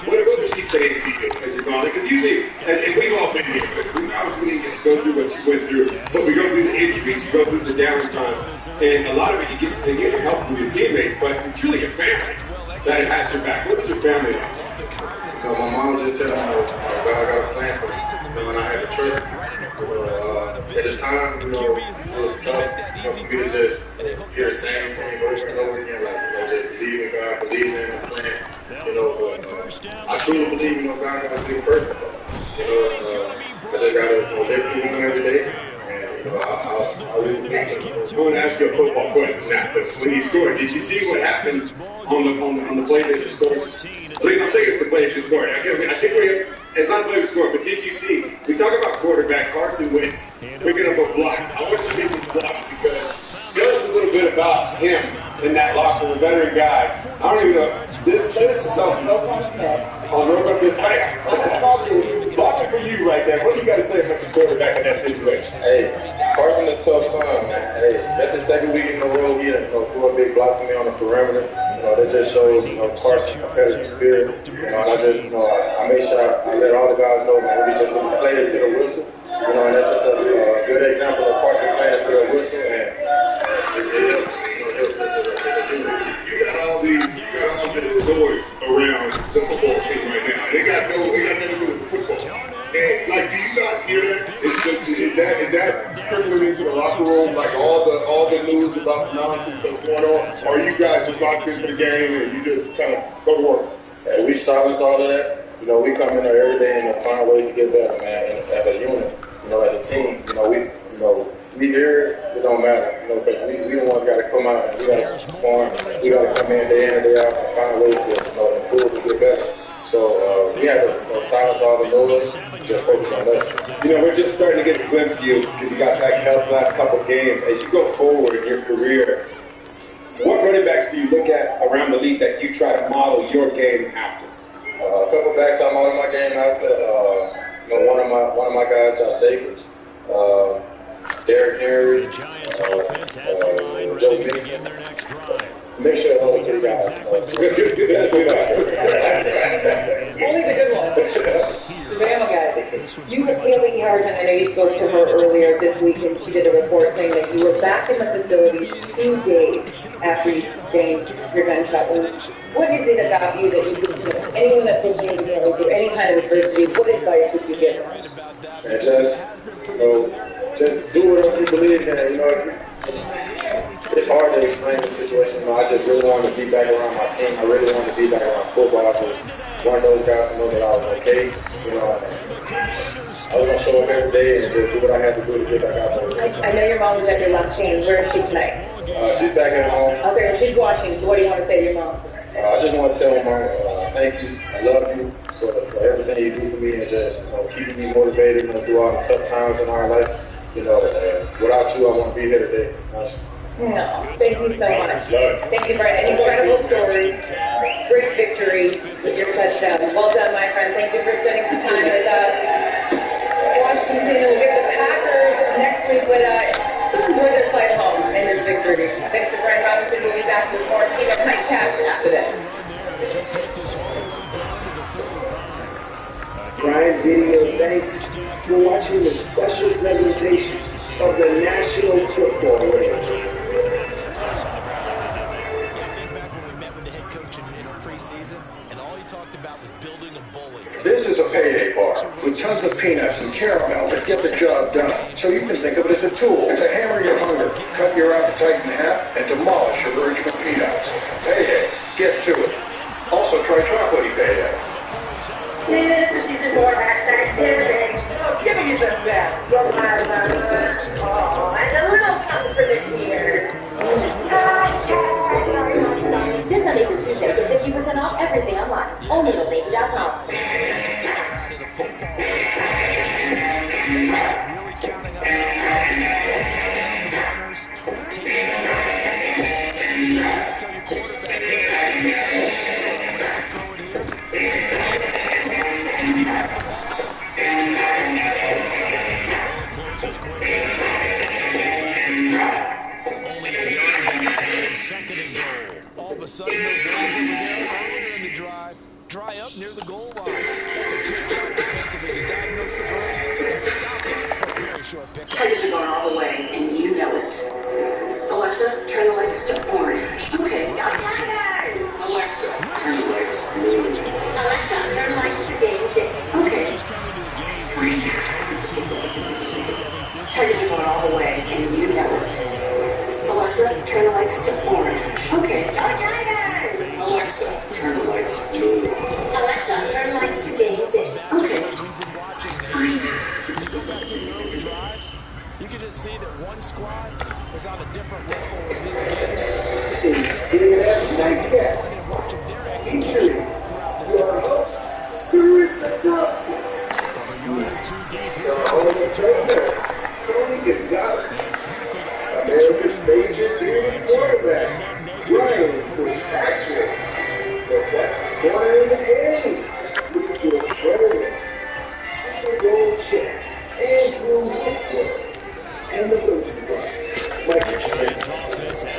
What was she saying to you as you're going? Because usually, as we've all been here, we obviously go through what you went through, but we go through the injuries, you go through the down times, and a lot of it you get help from your teammates, but it's really your family that has your back. What was your family like? So my mom just told me, God got a plan for me, you know, and I had to trust him. At the time, you know, it was tough, you know, for me to just hear the same thing over and over again, like, you know, just believe in God, believe in the plan, you know, but I truly believe, you know, God got a big purpose for me, you know, I just got to, you know, live through him every day, and, you know, I really believe it. I want to ask you a football question now, but when you scored, did you see what happened on the play that you scored? At least I think it's the play that you scored. I think it's not the play we scored, but did you see? We talk about quarterback Carson Wentz picking up a block. I want you to make this block because tell us a little bit about him in that locker room, a veteran guy. I don't even know. This is something. Roquan Smith. On Roquan Smith. Hey, small dude. blocking for you right there. What do you got to say about your quarterback in that situation? Hey, Carson a tough son, man. Hey, that's the second week in a row he threw a big block for me on the perimeter. You know, that just shows, you know, Carson's competitive spirit. You know, and I just, you know, I made sure I let all the guys know, man, we just play it to the whistle. You know, and that's just a good example of Carson playing it to the whistle, and it helps. You know, it helps as a unit. You got all this noise around the football team right now. They got nothing to do with the football. And like, do you guys hear that? Is that trickling into the locker room? Like all the news about nonsense that's going on? Or are you guys just locked into the game and you just kind of go to work? Yeah, we silence all of that. You know, we come in there every day and find ways to get better, man. And as a unit, you know, as a team, you know, we here, it don't matter, you know, because we the ones got to come out and we got to perform. We got to come in day and day out and find ways to, you know, improve and get better. So we had to, you know, silence all the noise, just focus on us. You know, we're just starting to get a glimpse of you because you got back health last couple of games. As you go forward in your career, what running backs do you look at around the league that you try to model your game after? A couple backs I model my game after. You know, one of my guys, Josh Jacobs, Derrick Henry, Joe Mixon. Make sure those three guys. Only the good ones. The Bama guys. You had Kaylee Harden, I know you spoke to her earlier this week, and she did a report saying that you were back in the facility 2 days after you sustained your gunshot wounds. What is it about you that you could, anyone that's listening to go through any kind of adversity, what advice would you give them? And just, you know, just do whatever you believe in. You know, it's hard to explain the situation. You know, I just really wanted to be back around my team. I really wanted to be back around football. I just wanted those guys to know that I was okay. You know, I was going to show up every day and just do what I had to do to get back out there. I know your mom was at your last game. Where is she tonight? She's back at home. Okay, well, she's watching, so what do you want to say to your mom? I just want to tell Mom, thank you. I love you for everything you do for me and just, you know, keeping me motivated, you know, through all the tough times in our life. You know, without you, I wouldn't be here today. No, thank you so much. Thank you for an incredible story. Great victory with your touchdown. Well done, my friend. Thank you for spending some time with Washington. We'll get the Packers next week, but they'll enjoy their flight home in this victory. Thanks to Brian Robinson. We'll be back with more Team of Nightcap after this. Prime Video thanks for watching the special presentation of the National Football League. This is a payday bar with tons of peanuts and caramel that get the job done. So you can think of it as a tool to hammer your hunger, cut your appetite in half, and demolish your urge for peanuts. Payday. Get to it. Also try chocolatey payday. This is season 4 #Thanksgiving. Oh, give me the best. Oh, and a little something for the year. This Sunday through Tuesday, get 50% off everything online. Only at oldnavy.com. Sudden, those lanes over there earlier in the drive dry up near the goal line. That's a good job defensively to diagnose the run and stop it for a very short pick. Tigers are going all the way, and you know it. Alexa, turn the lights to orange. Okay. Go Tigers! Alexa, turn the lights blue. Alexa, turn the lights to game day. Okay. Tigers are going all the way, and you know it. Alexa, turn the lights to orange. Okay. Go Tigers! Alexa, turn the lights blue. Alexa, turn the lights to game day. Okay. You can just see that one squad is on a different level in this game. It's TNF Nightcap, featuring your host, Carissa Thompson, your owner trainer, Tony Gonzalez, America's favorite bearded quarterback, Ryan Fitzpatrick, the best corner in the game, Luke Sherman, Super Bowl champ, Andrew Whitworth, and the go-to guy, Michael Schmidt.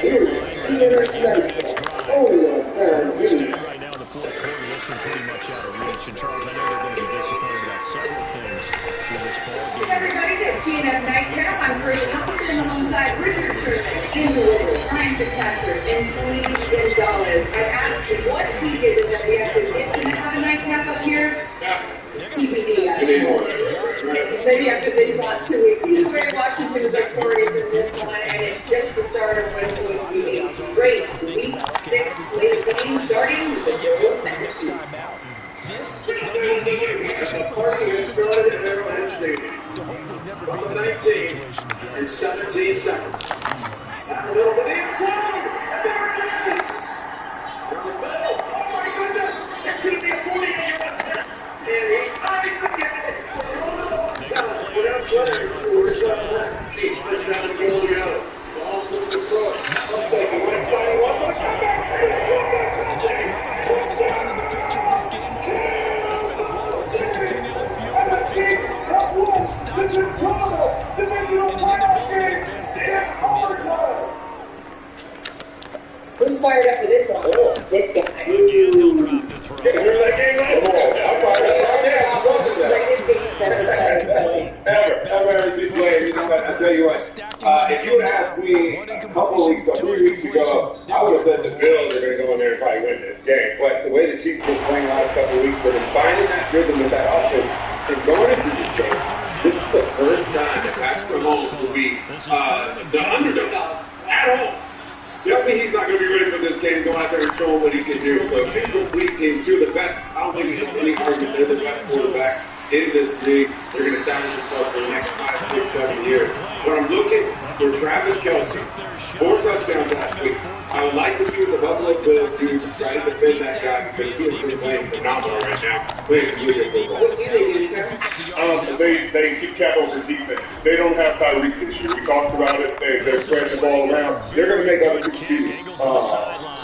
Here's TNF Nightcap, only on Prime Video. Right now in the fourth quarter, this one's pretty much out of reach. And Charles, I know they're going to be disappointed about several things with this ball game. Hey everybody, that's TNF Nightcap. I'm Chris Thompson alongside Richard Sherman, Andrew Whitworth, Ryan Fitzpatrick, and Tony Gonzalez. I asked what week is it that we actually get to have a nightcap up here? TBD. Maybe after the last 2 weeks. Either way, Washington is victorious in this one, and it's just the start of what is going to be a great Week 6 slate of games, starting with the Bills and the Chiefs. The party has started at Arrowhead Stadium. Number 19 in 17 seconds. Now a little bit inside, and there it is! Down the middle, oh my goodness! It's going to be a 48-yard attempt, and he tries to get it! Without playing, where's that left? Chiefs push down the goal to go. Mahomes looks to throw it. I'll take it. One inside, he wants it. Come back! It's come back! It's incredible! Divisional playoff game in overtime! Who's fired up for this one? This guy. You guys remember that game last year? I'm fired up. Greatest games I've ever seen play. I tell you what, if you would ask me a couple of weeks ago, 3 weeks ago, I would have said the Bills are going to go in there and probably win this game. But the way the Chiefs have been playing the last couple of weeks, they've been finding that rhythm with that offense and going into this game. This is the first time that Patrick Mahomes will be the underdog at home. Tell me he's not going to be ready for this game, go out there and show him what he can do. So two complete teams, two of the best. I don't think it's any argument. They're the best quarterbacks in this league. They're going to establish themselves for the next 5, 6, 7 years. But I'm looking for Travis Kelce 4 touchdowns last week. I would like to see what the Buffalo Bills do to try to defend that guy because he has been playing phenomenal right now. Playing some really good football. What do they do, sir? They keep cap on their defense. They don't have Tyreek this year. We talked about it. They're spreading the ball around. They're going to make other people beat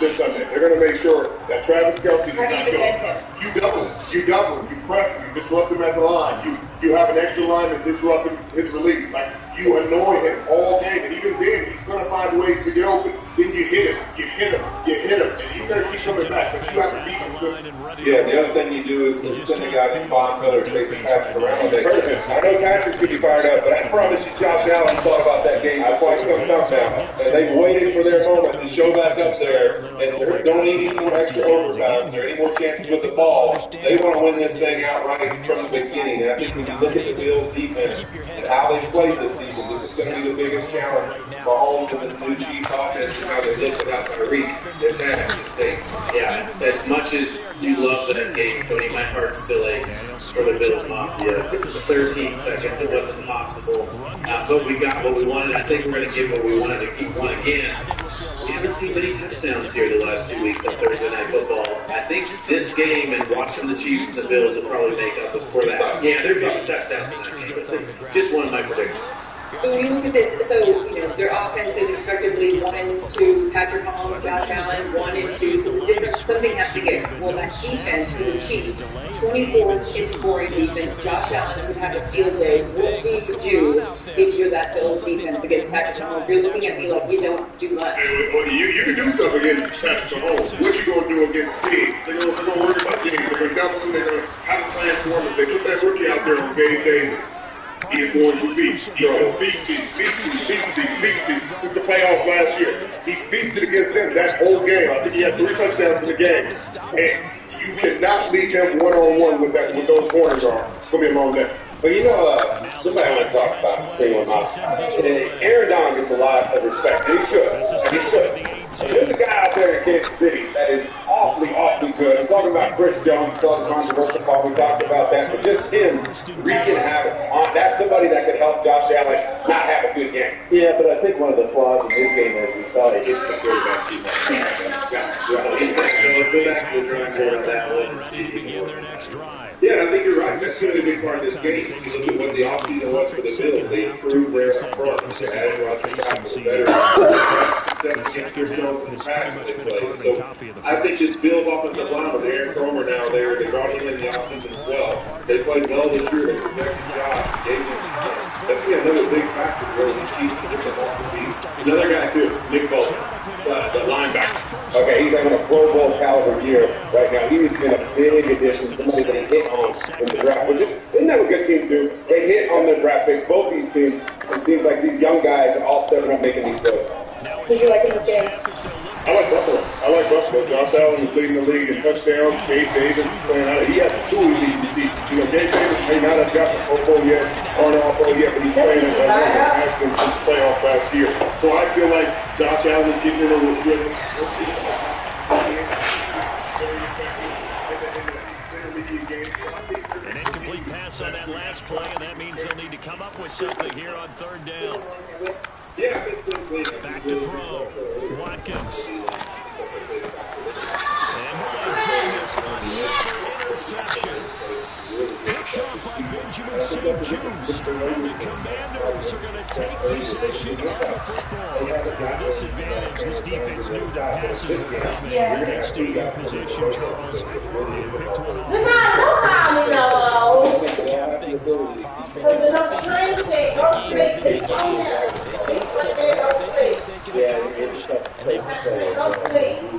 this Sunday. They're going to make sure that Travis Kelce does not go. You double him. You press him. You disrupt him at the line. You have an extra lineman disrupting his release. Like, you annoy him all game, and even then, he's going to find ways to get open. Then you hit him, and he's going to keep coming back. But you have to beat him. Yeah, the other thing you do is send a guy to Von Miller chasing Patrick around. I know Patrick's going to be fired up, but I promise you Josh Allen thought about that game for quite some time now. And they've waited for their moment to show back up there, and they don't need any more extra overtimes or any more chances with the ball. They want to win this thing outright from the beginning. And I think when you look at the Bills' defense and how they've played this season, this is going to be the biggest challenge for Mahomes and this new Chiefs offense and how they look without Tyreek. It's that mistake. Yeah, as much as you love that game, Tony, my heart still aches for the Bills Mafia. 13 seconds, it wasn't possible. But we got what we wanted. I think we're going to get what we wanted if we won again. We haven't seen many touchdowns here the last 2 weeks on Thursday Night Football. I think this game and watching the Chiefs and the Bills will probably make up for that. Yeah, there's some touchdowns in that game, but just one of my predictions. So when you look at this, so, their offenses respectively 1 and 2, Patrick Mahomes, Josh Allen, 1 and 2, so the difference, something has to give. Well, that defense for the Chiefs, 24th in scoring defense, Josh Allen would have a field day. What do you do if you're that Bills defense against Patrick Mahomes? You're looking at me like you don't do much. Well, you can do stuff against Patrick Mahomes. What you going to do against Diggs? They're going to worry about Diggs. They're going to double him. They're going to have a plan for him. If they put that rookie out there on Gabe Davis, he is going to feast. He's going to feast since the playoffs last year. He feasted against them that whole game. I think he had 3 touchdowns in the game. And you cannot leave him one-on-one with those corners on. It's going to be a long day. But somebody want to talk about single out. Aaron Donald gets a lot of respect, and he should. There's a guy out there in Kansas City that is awfully good. I'm talking about Chris Jones. Saw the controversial call. We talked about that. But just him wreaking havoc. That's somebody that could help Josh Allen not have a good game. Yeah, but I think one of the flaws in this game, as we saw, he hits the quarterback too much. He's got to go back to the drawing board on that one. Begin their next drive. Yeah, and I think you're right. That's going to be a big part of this game. If you look at what the offseason was for the Bills, they improved their up front. They added Roger Tackle better. Success against Chris Jones in the past that they played. So I think this Bills offensive line with Aaron Cromer now there, they brought him in the offseason as well. They played well this year. They did an excellent job. Gave him time. That's going to be another big factor for the Chiefs to get this off the field. Another guy, too, Nick Bolton, the linebacker. Okay, he's having a Pro Bowl caliber year right now. He has been a big addition, somebody that he hit on in the draft. Which isn't that what good teams do? They hit on their draft picks, both these teams. It seems like these young guys are all stepping up making these throws. Who do you like in this game? I like Buffalo. Josh Allen is leading the league in touchdowns. Gabe Davis is playing out. He has 2 elite receivers. Gabe Davis may not have got the Pro Bowl yet, or an All-Pro yet, but he's playing at that level and has been since the playoff last year. So I feel like Josh Allen is getting in a rhythm. An incomplete pass on that last play, and that means they'll need to come up with something here on 3rd down. Yeah, I think so. Back to throw. Watkins. And my goodness, another interception. Picked off by Benjamin St. Juice. And the Commanders are going to take possession of the football. With this advantage, this defense knew the passes were coming. They stayed in position, Charles. And picked one off.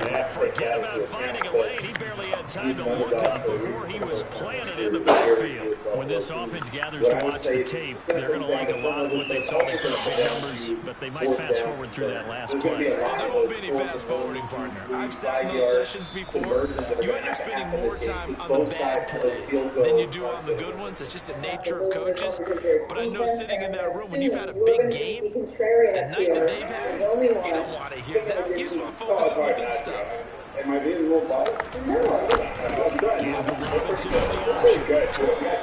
And forget about finding a lane. He barely had time to look up before he was planted in the backfield. When this offense gathers to watch the tape, they're going to like a lot of what they saw. They put up big numbers, but they might fast forward through that last play. There won't be any fast forwarding, partner. I've sat in those sessions before. You end up spending more time on the bad plays than you do on the good ones. It's just the nature of coaches. But I know sitting in that room, when you've had a big game, the night that they've had, you don't want to hear that. You just want to focus on the good stuff. Am I being a little biased? No. I'm trying. Pretty good.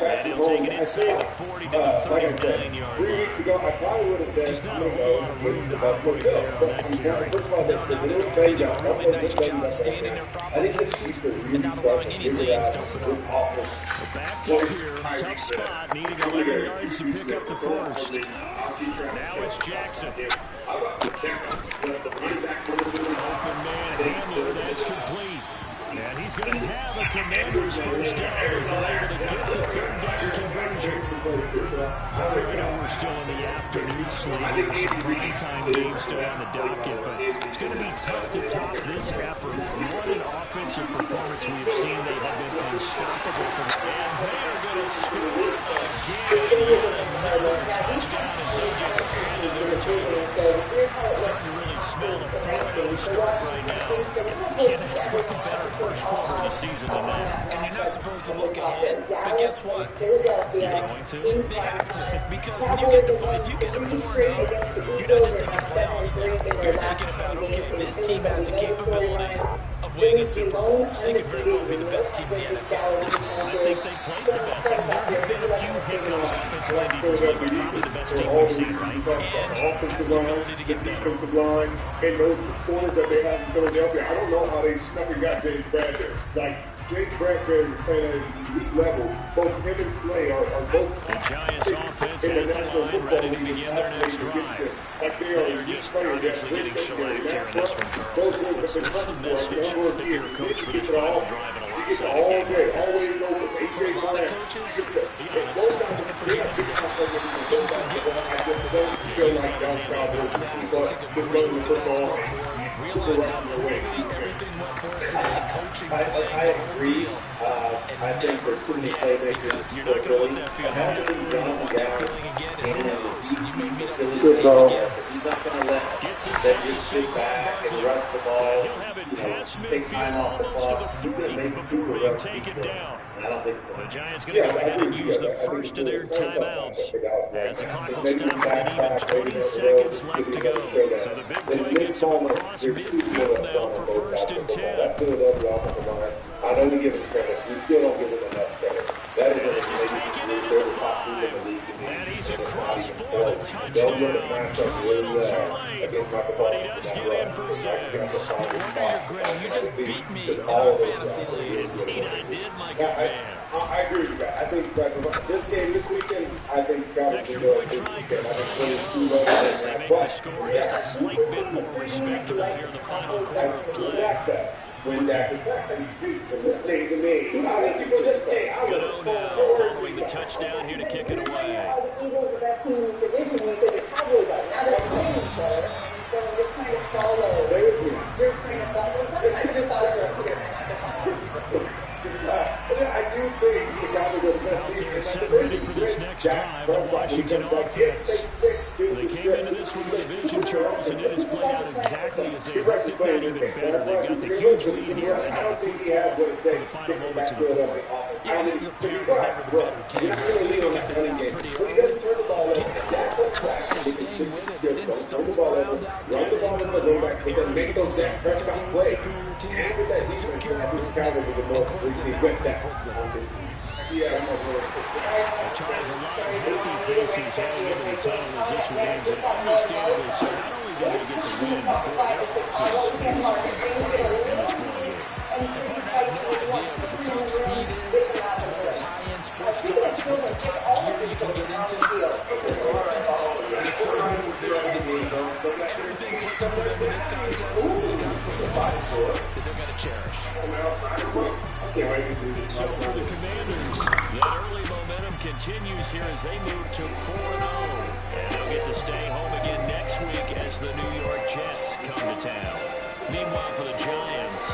And he'll take it inside the 40 to the 39-yard 3 weeks ago, I probably would have said, just not a whole lot of room to operate there on that carry. First of all, the little banged up. Really nice job standing there properly and not allowing any lanes to open this up. offense. Back to here, tough spot, needing 11 yards to pick up the first. Now it's Jackson. Open man Hamler, that's complete. And he's going to have a Commander's first down as they're able to get the third down conversion. I know we're still in the afternoon slate. Some primetime games still on the docket, but it's going to be tough to top this effort. What an offensive performance we have seen. They have been unstoppable from the end. They are going to score again. Another touchdown as they just handed their toes. Starting to really smell the 4-0 start right now. Can't ask for a better first quarter of the season than that. And you're not supposed to look ahead, but guess what? They have to, because when you get to if you get to 4-0, you're not just thinking playoffs now. You're thinking about, okay, this team has the capabilities of winning a Super Bowl. They could very well be the best team in the NFL at this point. I think they played the best. And there have been a few hiccups offensively and defensively, but probably the best team we've seen, right? And offensive line, defensive line, and those corners that they have in Philadelphia. I don't know how they snuck and got James Bradbury. Like, James Bradbury was playing at an elite level. Both him and Slay are both the Giants offense at the line, ready to begin their next drive. Like they are just obviously getting shellacked here in this from Charles. This is the message if you're a coach for this final drive in a lot of all day, always open. For a lot of coaches, don't forget realize how quickly everything went for us today. Coaching, playing, I agree. I think there's too many playmakers. You're not going to let that feeling again, and who knows? You may meet up with Good this team ball. again. He's not going to let them just sit back and rush the ball. He'll have it past midfield almost to the 40 before being taken down. I don't think so. The Giants going to go ahead and use the first of their timeouts as the clock will stop with even 20 seconds left to go. So the big play gets them across midfield now for 1st and 10. I know we give him credit. We still don't give him enough credit. That is This is taken into the 5. And he's across for the touchdown. Too little, too late. But he does get in for 6. No wonder you're grinning. You just beat me in our fantasy league. Indeed, I did, my good man. I agree with you guys. I think this game this weekend, I think probably Extra will point be try. I think As they make the score just a slight bit more respectable here in the final quarter of play. When that is back, and this thing to me. Gano now following the touchdown here to kick it away. The Eagles are the best team in this division. You said the Cowboys are. Now they're playing each other. And so you're trying to follow. You're trying to follow. Sometimes your thoughts are up here. I do think the Cowboys are the best team. They're set ready for this next drive. The Washington offense. They came into this one with a vision, Charles, and it has played out exactly as they hoped, if not even better. They've got the huge lead here and now for the final moments of the fourth. Yeah, it was apparent that they were the better team. They figured that out pretty early. Getting out, practice, staying with it. They didn't stumble around out there. They didn't Make those Prescott play. superior team. And with that They took defense, care I of think the Cowboys business are the and most closed it out with very that. quickly. Charles, a lot of happy faces heading into the tunnel as this one ends. And understandably so, not only did they get the win, but boy, their offense is in this ball game. I have no idea what the top speed is, all those high-end sports cars, what's the top gear you can get into. This offense is so good. Everything clicking for them in this contest. They got a performance that they're going to cherish. So for the Commanders, that early momentum continues here as they move to 4-0. And they'll get to stay home again next week as the New York Jets come to town. Meanwhile, for the Giants,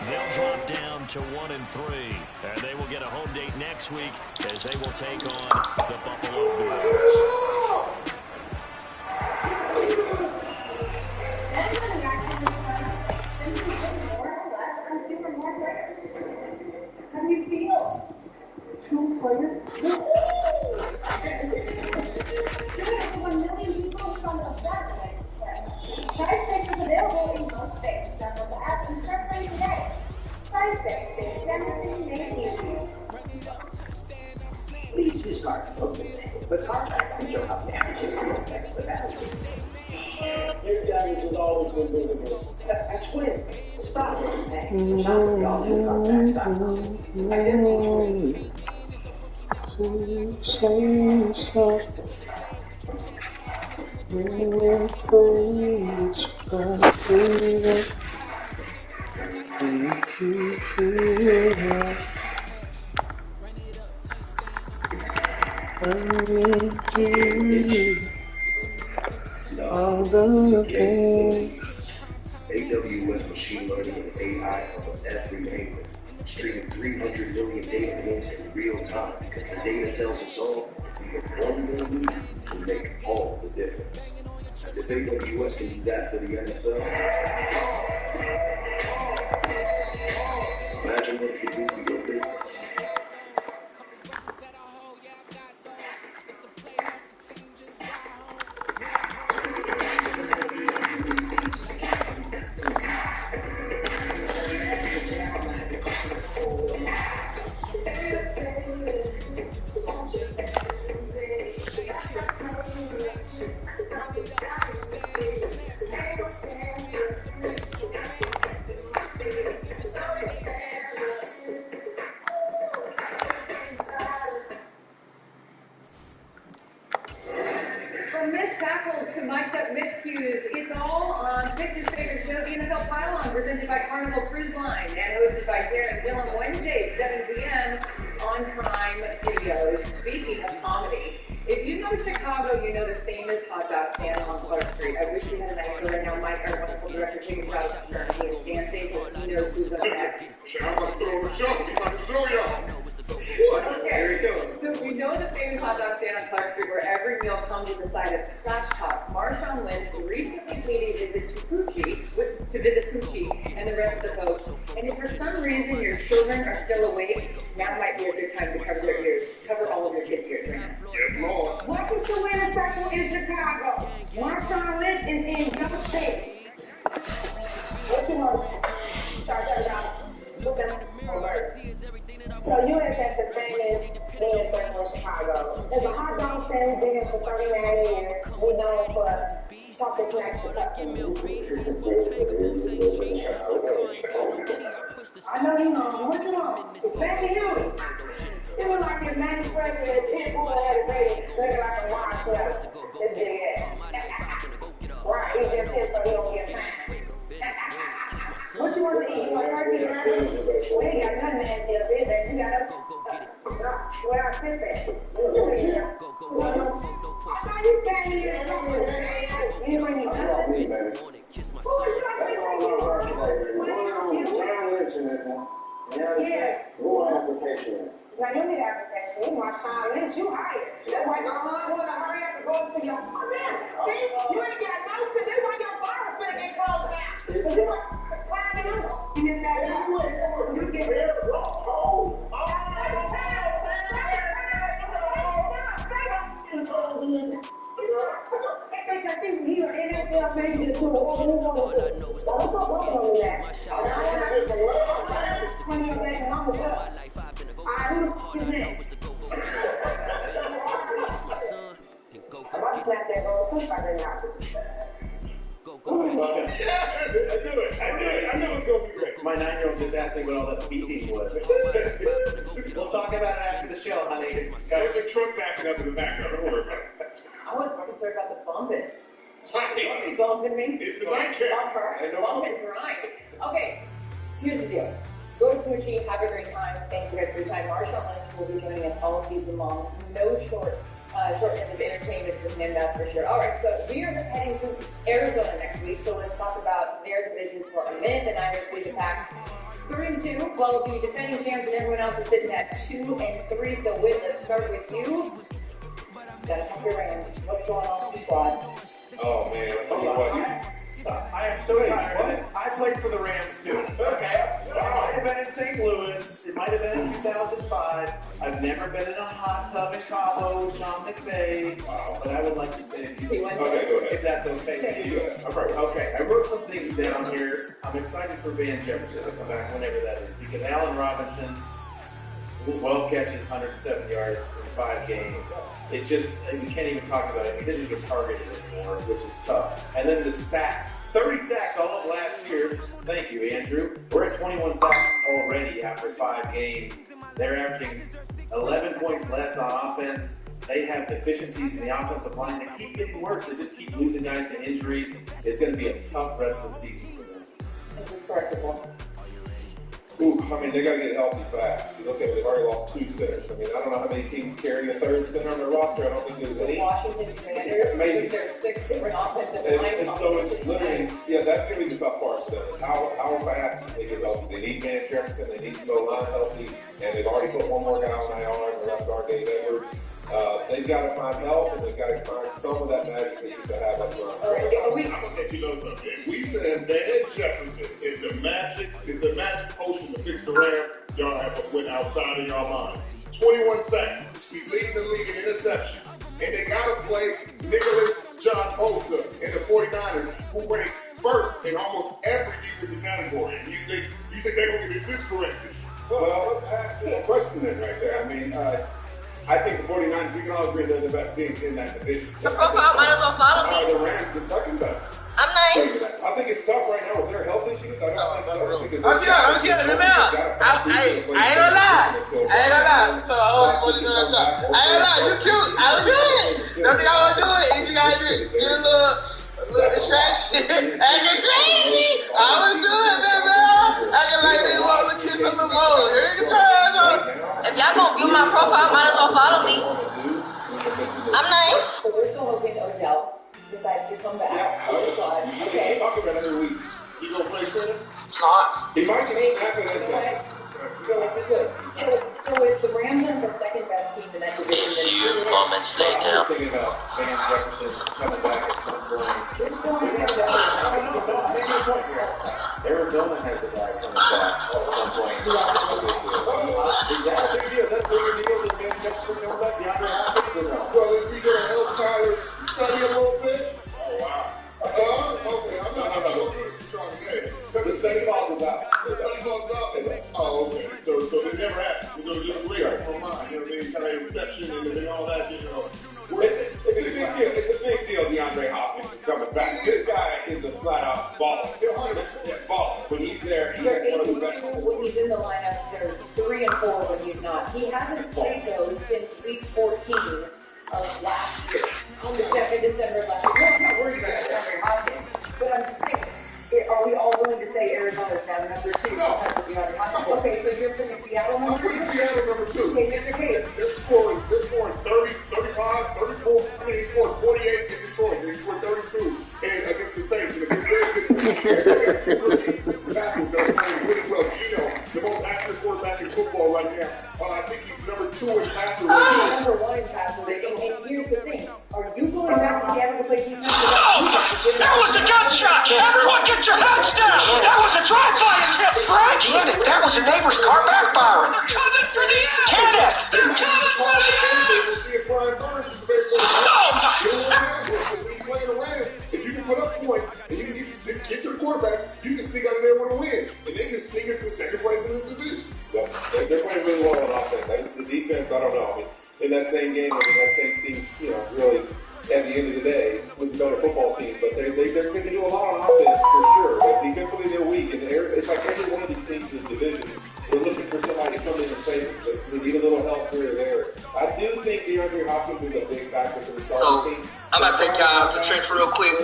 they'll drop down to 1-3. And they will get a home date next week as they will take on the Buffalo Bills. How do you feel? 2 players? Good, 1 million people from the Saturday. Prize takers available in most states. Download the app and start playing today. always been visible. A twin. Stop it. Hey, stop it. Y'all do contact. I didn't mean Make you feel right. All the things. AWS machine learning and AI on every angle. Streaming 300 million data points in real time because the data tells us all even one more move can make all the difference. If AWS can do that for the NFL, imagine what it can do for your business. From missed tackles to mic'd up miscues, it's all on Fix's favorite show, the NFL Pylon, presented by Carnival Cruise Line and hosted by Tara and Bill on Wednesdays, 7 p.m. on Prime Video. Speaking of comedy, if you know Chicago, you know the famous hot dog stand on Clark Street. I wish we had a nicer right now. Mike, our wonderful director, taking a shot at the and Dan Staples, he knows who's up next. Okay, so we know the famous hot dog stand on Clark Street where every meal comes with a side of trash talk. Marshawn Lynch recently paid a visit to Poochie and the rest of the folks. And if for some reason your children are still awake, now might be a good time to cover their ears. Cover all of your kids' ears right now. Yes, Lord. Welcome to Winter Circle in Chicago. Marshawn Lynch is in your state. What you want? Charge $30. Look at So you is at the famous Winter Circle in Chicago. There's a hot dog stand we've been in for 39 years. We're known for talking snacks for customers. I know you know. What you want? It's back in you. It was like your manufacturer that pit bull had a baby looking like a wash leather. This big ass. Right, he just hit so he don't get fined. What you want to eat? You want turkey, man? We ain't got nothing nasty up here, baby. You got us. Where I sit there. I saw you standing here. You ain't even nothing. Who was you like yeah. Who application? Now you need application. You want Sean Lynch, you hired. That's why your mom want to hurry up and go to your see, you ain't got no sense. That's why your bar's finna get closed down. Because you were climbing them in that you get rid of I think he or NFL maybe just do what we want to do. I'm not working on that. I'm 20 years back and I'm up. Who's next? I'm about to slap that roll too by now. I knew it was going to be great. My 9-year-old just asked me what all that speaking was. We'll talk about it after the show, honey. There's a truck backing up in the background. Don't worry about it. I was more concerned about the bumping. She's bumping me. It's the night cap. Bump her. Bump and grind. Okay, here's the deal. Go to Poochie, have a great time. Thank you guys for your time. Marshawn Lynch will be joining us all season long. No shortness of entertainment from him, that's for sure. All right, so we are heading to Arizona next week, so let's talk about their division for a minute. The Niners lead the Pack 3-2, while the defending champs and everyone else is sitting at 2-3. So, Whit, let's start with you. Gotta talk your Rams. What's going on with the squad? Oh man, I tell you what. Stop. I am so tired of this. I played for the Rams too. Okay. It might have been in St. Louis. It might have been in 2005. I've never been in a hot tub in Cabo with Sean McVay. But I would like to say a few things. Okay, go ahead. If that's okay. Okay. I wrote some things down here. I'm excited for Van Jefferson to come back whenever that is. Because Allen Robinson, 12 catches, 107 yards in 5 games. It just, we can't even talk about it. He didn't get targeted anymore, which is tough. And then the sacked 30 sacks all of last year. Thank you, Andrew. We're at 21 sacks already after 5 games. They're averaging 11 points less on offense. They have deficiencies in the offensive line. They keep getting worse. They just keep losing guys to injuries. It's going to be a tough rest of the season for them. This is correctable. Ooh, I mean, they got to get healthy fast. You look at it, they've already lost 2 centers. I mean, I don't know how many teams carry a 3rd center on their roster. I don't think there's any. Washington Commanders, because there's 6 different offensive line and so it's literally, that's going to be the tough part. So it's how fast they get healthy. They need Van Jefferson, they need Snow line healthy, and they've already put one more guy on IR, the left guard, Dave Edwards. They've got to find help, and they've got to find some of that magic that you used to have up front. I'm gonna let you know something. If we said Van Jefferson is the magic potion to fix the Rams, y'all have went outside of your mind. 21 sacks. He's leading the league in interceptions. And they got to play Nicholas John Bosa and the 49ers, who rank first in almost every defensive category. And you think they're going to get this corrected? Well, that's a question then right there. I mean, I think the 49ers, we can all agree they're the best team in that division. The profile might as well follow me. The Rams, the second best. I'm nice. I think it's tough right now with their health issues. I don't think so. Because I'm getting him out. I ain't gonna lie. So I hope you doing something. I ain't gonna lie. You cute. I would do it. Don't think I would do it. You just gotta get a little distraction. Acting crazy. I would do it, baby. Acting like they want to kiss a little more. Here you go. If y'all gonna view my profile, might as well follow me. I'm nice. So we're still hoping Odell decides to come back. Okay. Talk about it every week. You gonna play center? Not. He might get snapping at that. So if the Rams are the second best team in that division, then few moments later. I was thinking about Van Jefferson coming back at some point. Arizona has a guy coming back at some point. Is that a big deal? Is that a bigger deal than Van Jefferson comes back? DeAndre Hopkins? Well, is he gonna help Tyler study a little bit? Oh wow. Okay, I'm not going to do this strong today. The study ball is out. The study ball is out? Oh, okay. So it never happened. We're going to just wait for mine. You know what I mean? Kind of inception and all that, you know. It's a big deal. It's a big deal DeAndre Hopkins is coming back. This guy is a flat-out baller. Baller. When he's there, he's one of the best. When he's in the lineup, they're 3 and 4 when he's not. He hasn't played those since week 14 of last year. On the 2nd December of last year. No, I'm not worried about DeAndre Hopkins. But I'm just saying, are we all willing to say Arizona's now number 2? No. Because of DeAndre Hopkins? Okay, so you're putting Seattle I'm number 2? putting Seattle number 2. Okay, make your case. They're scoring 30, 35, 34. I mean, he scored 48 in Detroit, and he scored 32 against the Saints. And against the Saints, tackles that are playing really well. Gino, the most active quarterback in football right now. I think he's number 2 in passer rating. He's number 1 in passer rating. And here's the thing. Are you going back to Seattle to play defense? That was a gunshot! Everyone get your heads down! That was a drive-by attempt, Frank! Kenneth, that was a neighbor's car backfiring! They're coming for the end! Kenneth! They're coming for the end! Oh my! If you can put up points and you can get to the quarterback, you can sneak out of there with a win. And they can sneak into second place in this division. Yep. They're playing really well on offense. That's the defense, I don't know. I mean, in that same game, that same team, really, at the end of the day, was a better football team. But they're going to do a lot on offense for sure. But defensively, they're weak. And it's like every one of these teams in this division, we're looking for somebody to come in and save them. They need a little help here or there. I do think DeAndre Hopkins is a big factor for the starting team. I'm about to take y'all out to trench real quick.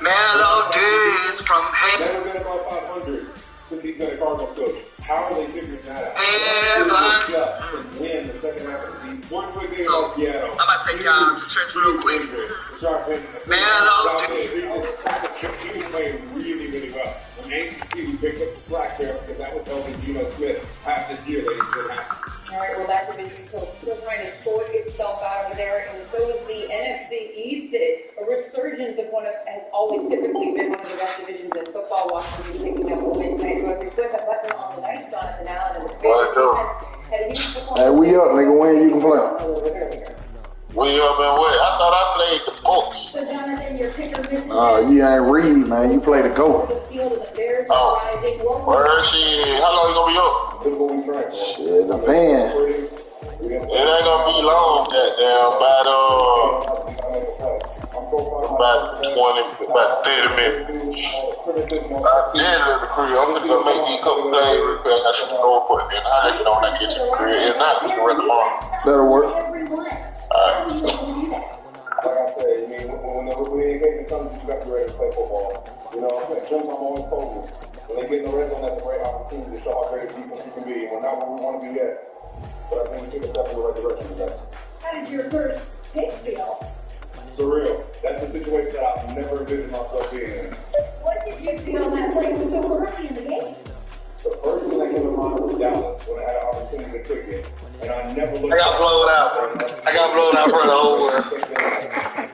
Melodies from Never been above 500 since he's been a Cardinals coach. How are they figuring that out? Heaven. Just and win the second half of the season. One quick game So, in Seattle. I'm about to take y'all out to trench real quick. Melodies. He was playing really, really well. I'm anxious to see who picks up the slack there because that was helping Geno Smith half this year that he's been happy. All right, well, that division still trying to sort itself out over there, and so is the NFC East. A resurgence of has always typically been one of the best divisions in football. Washington picking up a win tonight. So if you click a button on the night, Jonathan Allen and the Hey, we up, nigga. When you can play? We up and wet. I thought I played the books. So, Jonathan, your kicker misses. You ain't read, man. You play the goat. The field of the Bears are driving. Where she? How long you gonna be up? Shit, depends. It ain't gonna be long, goddamn battle. about 30 minutes. I did live the crib. I'm gonna go make me a couple plays real quick. I got some more for it. Then I'll let you know when I get to the crib. If not, we can run tomorrow. That'll work. Like I said, I mean, when the engagement comes, you got to be ready to play football. You know, Jim Tom always told me, when they get in the red zone, that's a great opportunity to show how great a defense you can be. We're not where we want to be yet, but I think we took a step in the right direction today. How did your first pick feel? Surreal. That's a situation that I've never envisioned myself being in. What did you see on that play so early in the game? The first thing that came to mind was Dallas when I had an opportunity to kick it, and I never looked. I got blown out, bro. I got blown out for the whole world.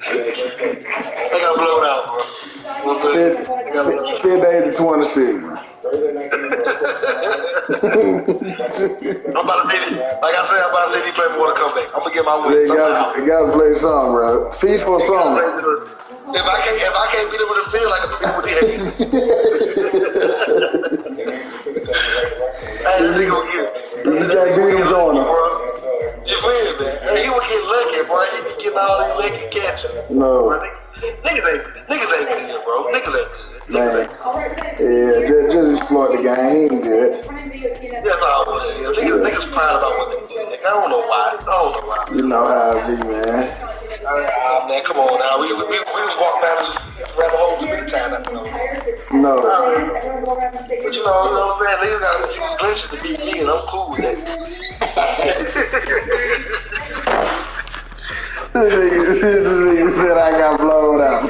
I got blown out, bro. 58-26. Thursday night game. I'm about to see this. Like I said, I'm about to see these players want to come back. I'm gonna get my win. They gotta play some, bro. Feed for some. If I can't beat them in the field, I can beat them with the head. Hey, this nigga gonna get it. You gotta beat him going. You feel, man? Hey, he would get lucky, bro. He be getting all these lucky catches. No. Niggas ain't good, bro. Niggas ain't good. Man. Yeah, just exploit the game. He ain't good. That's all it is. Niggas proud about what they do. I don't know why. You know how it be, man. Man, come on now. We was walking down this rabbit hole too many times. No. But you know what I'm saying? Niggas gotta use glitches to beat me, and I'm cool with that. This nigga said I got blown out.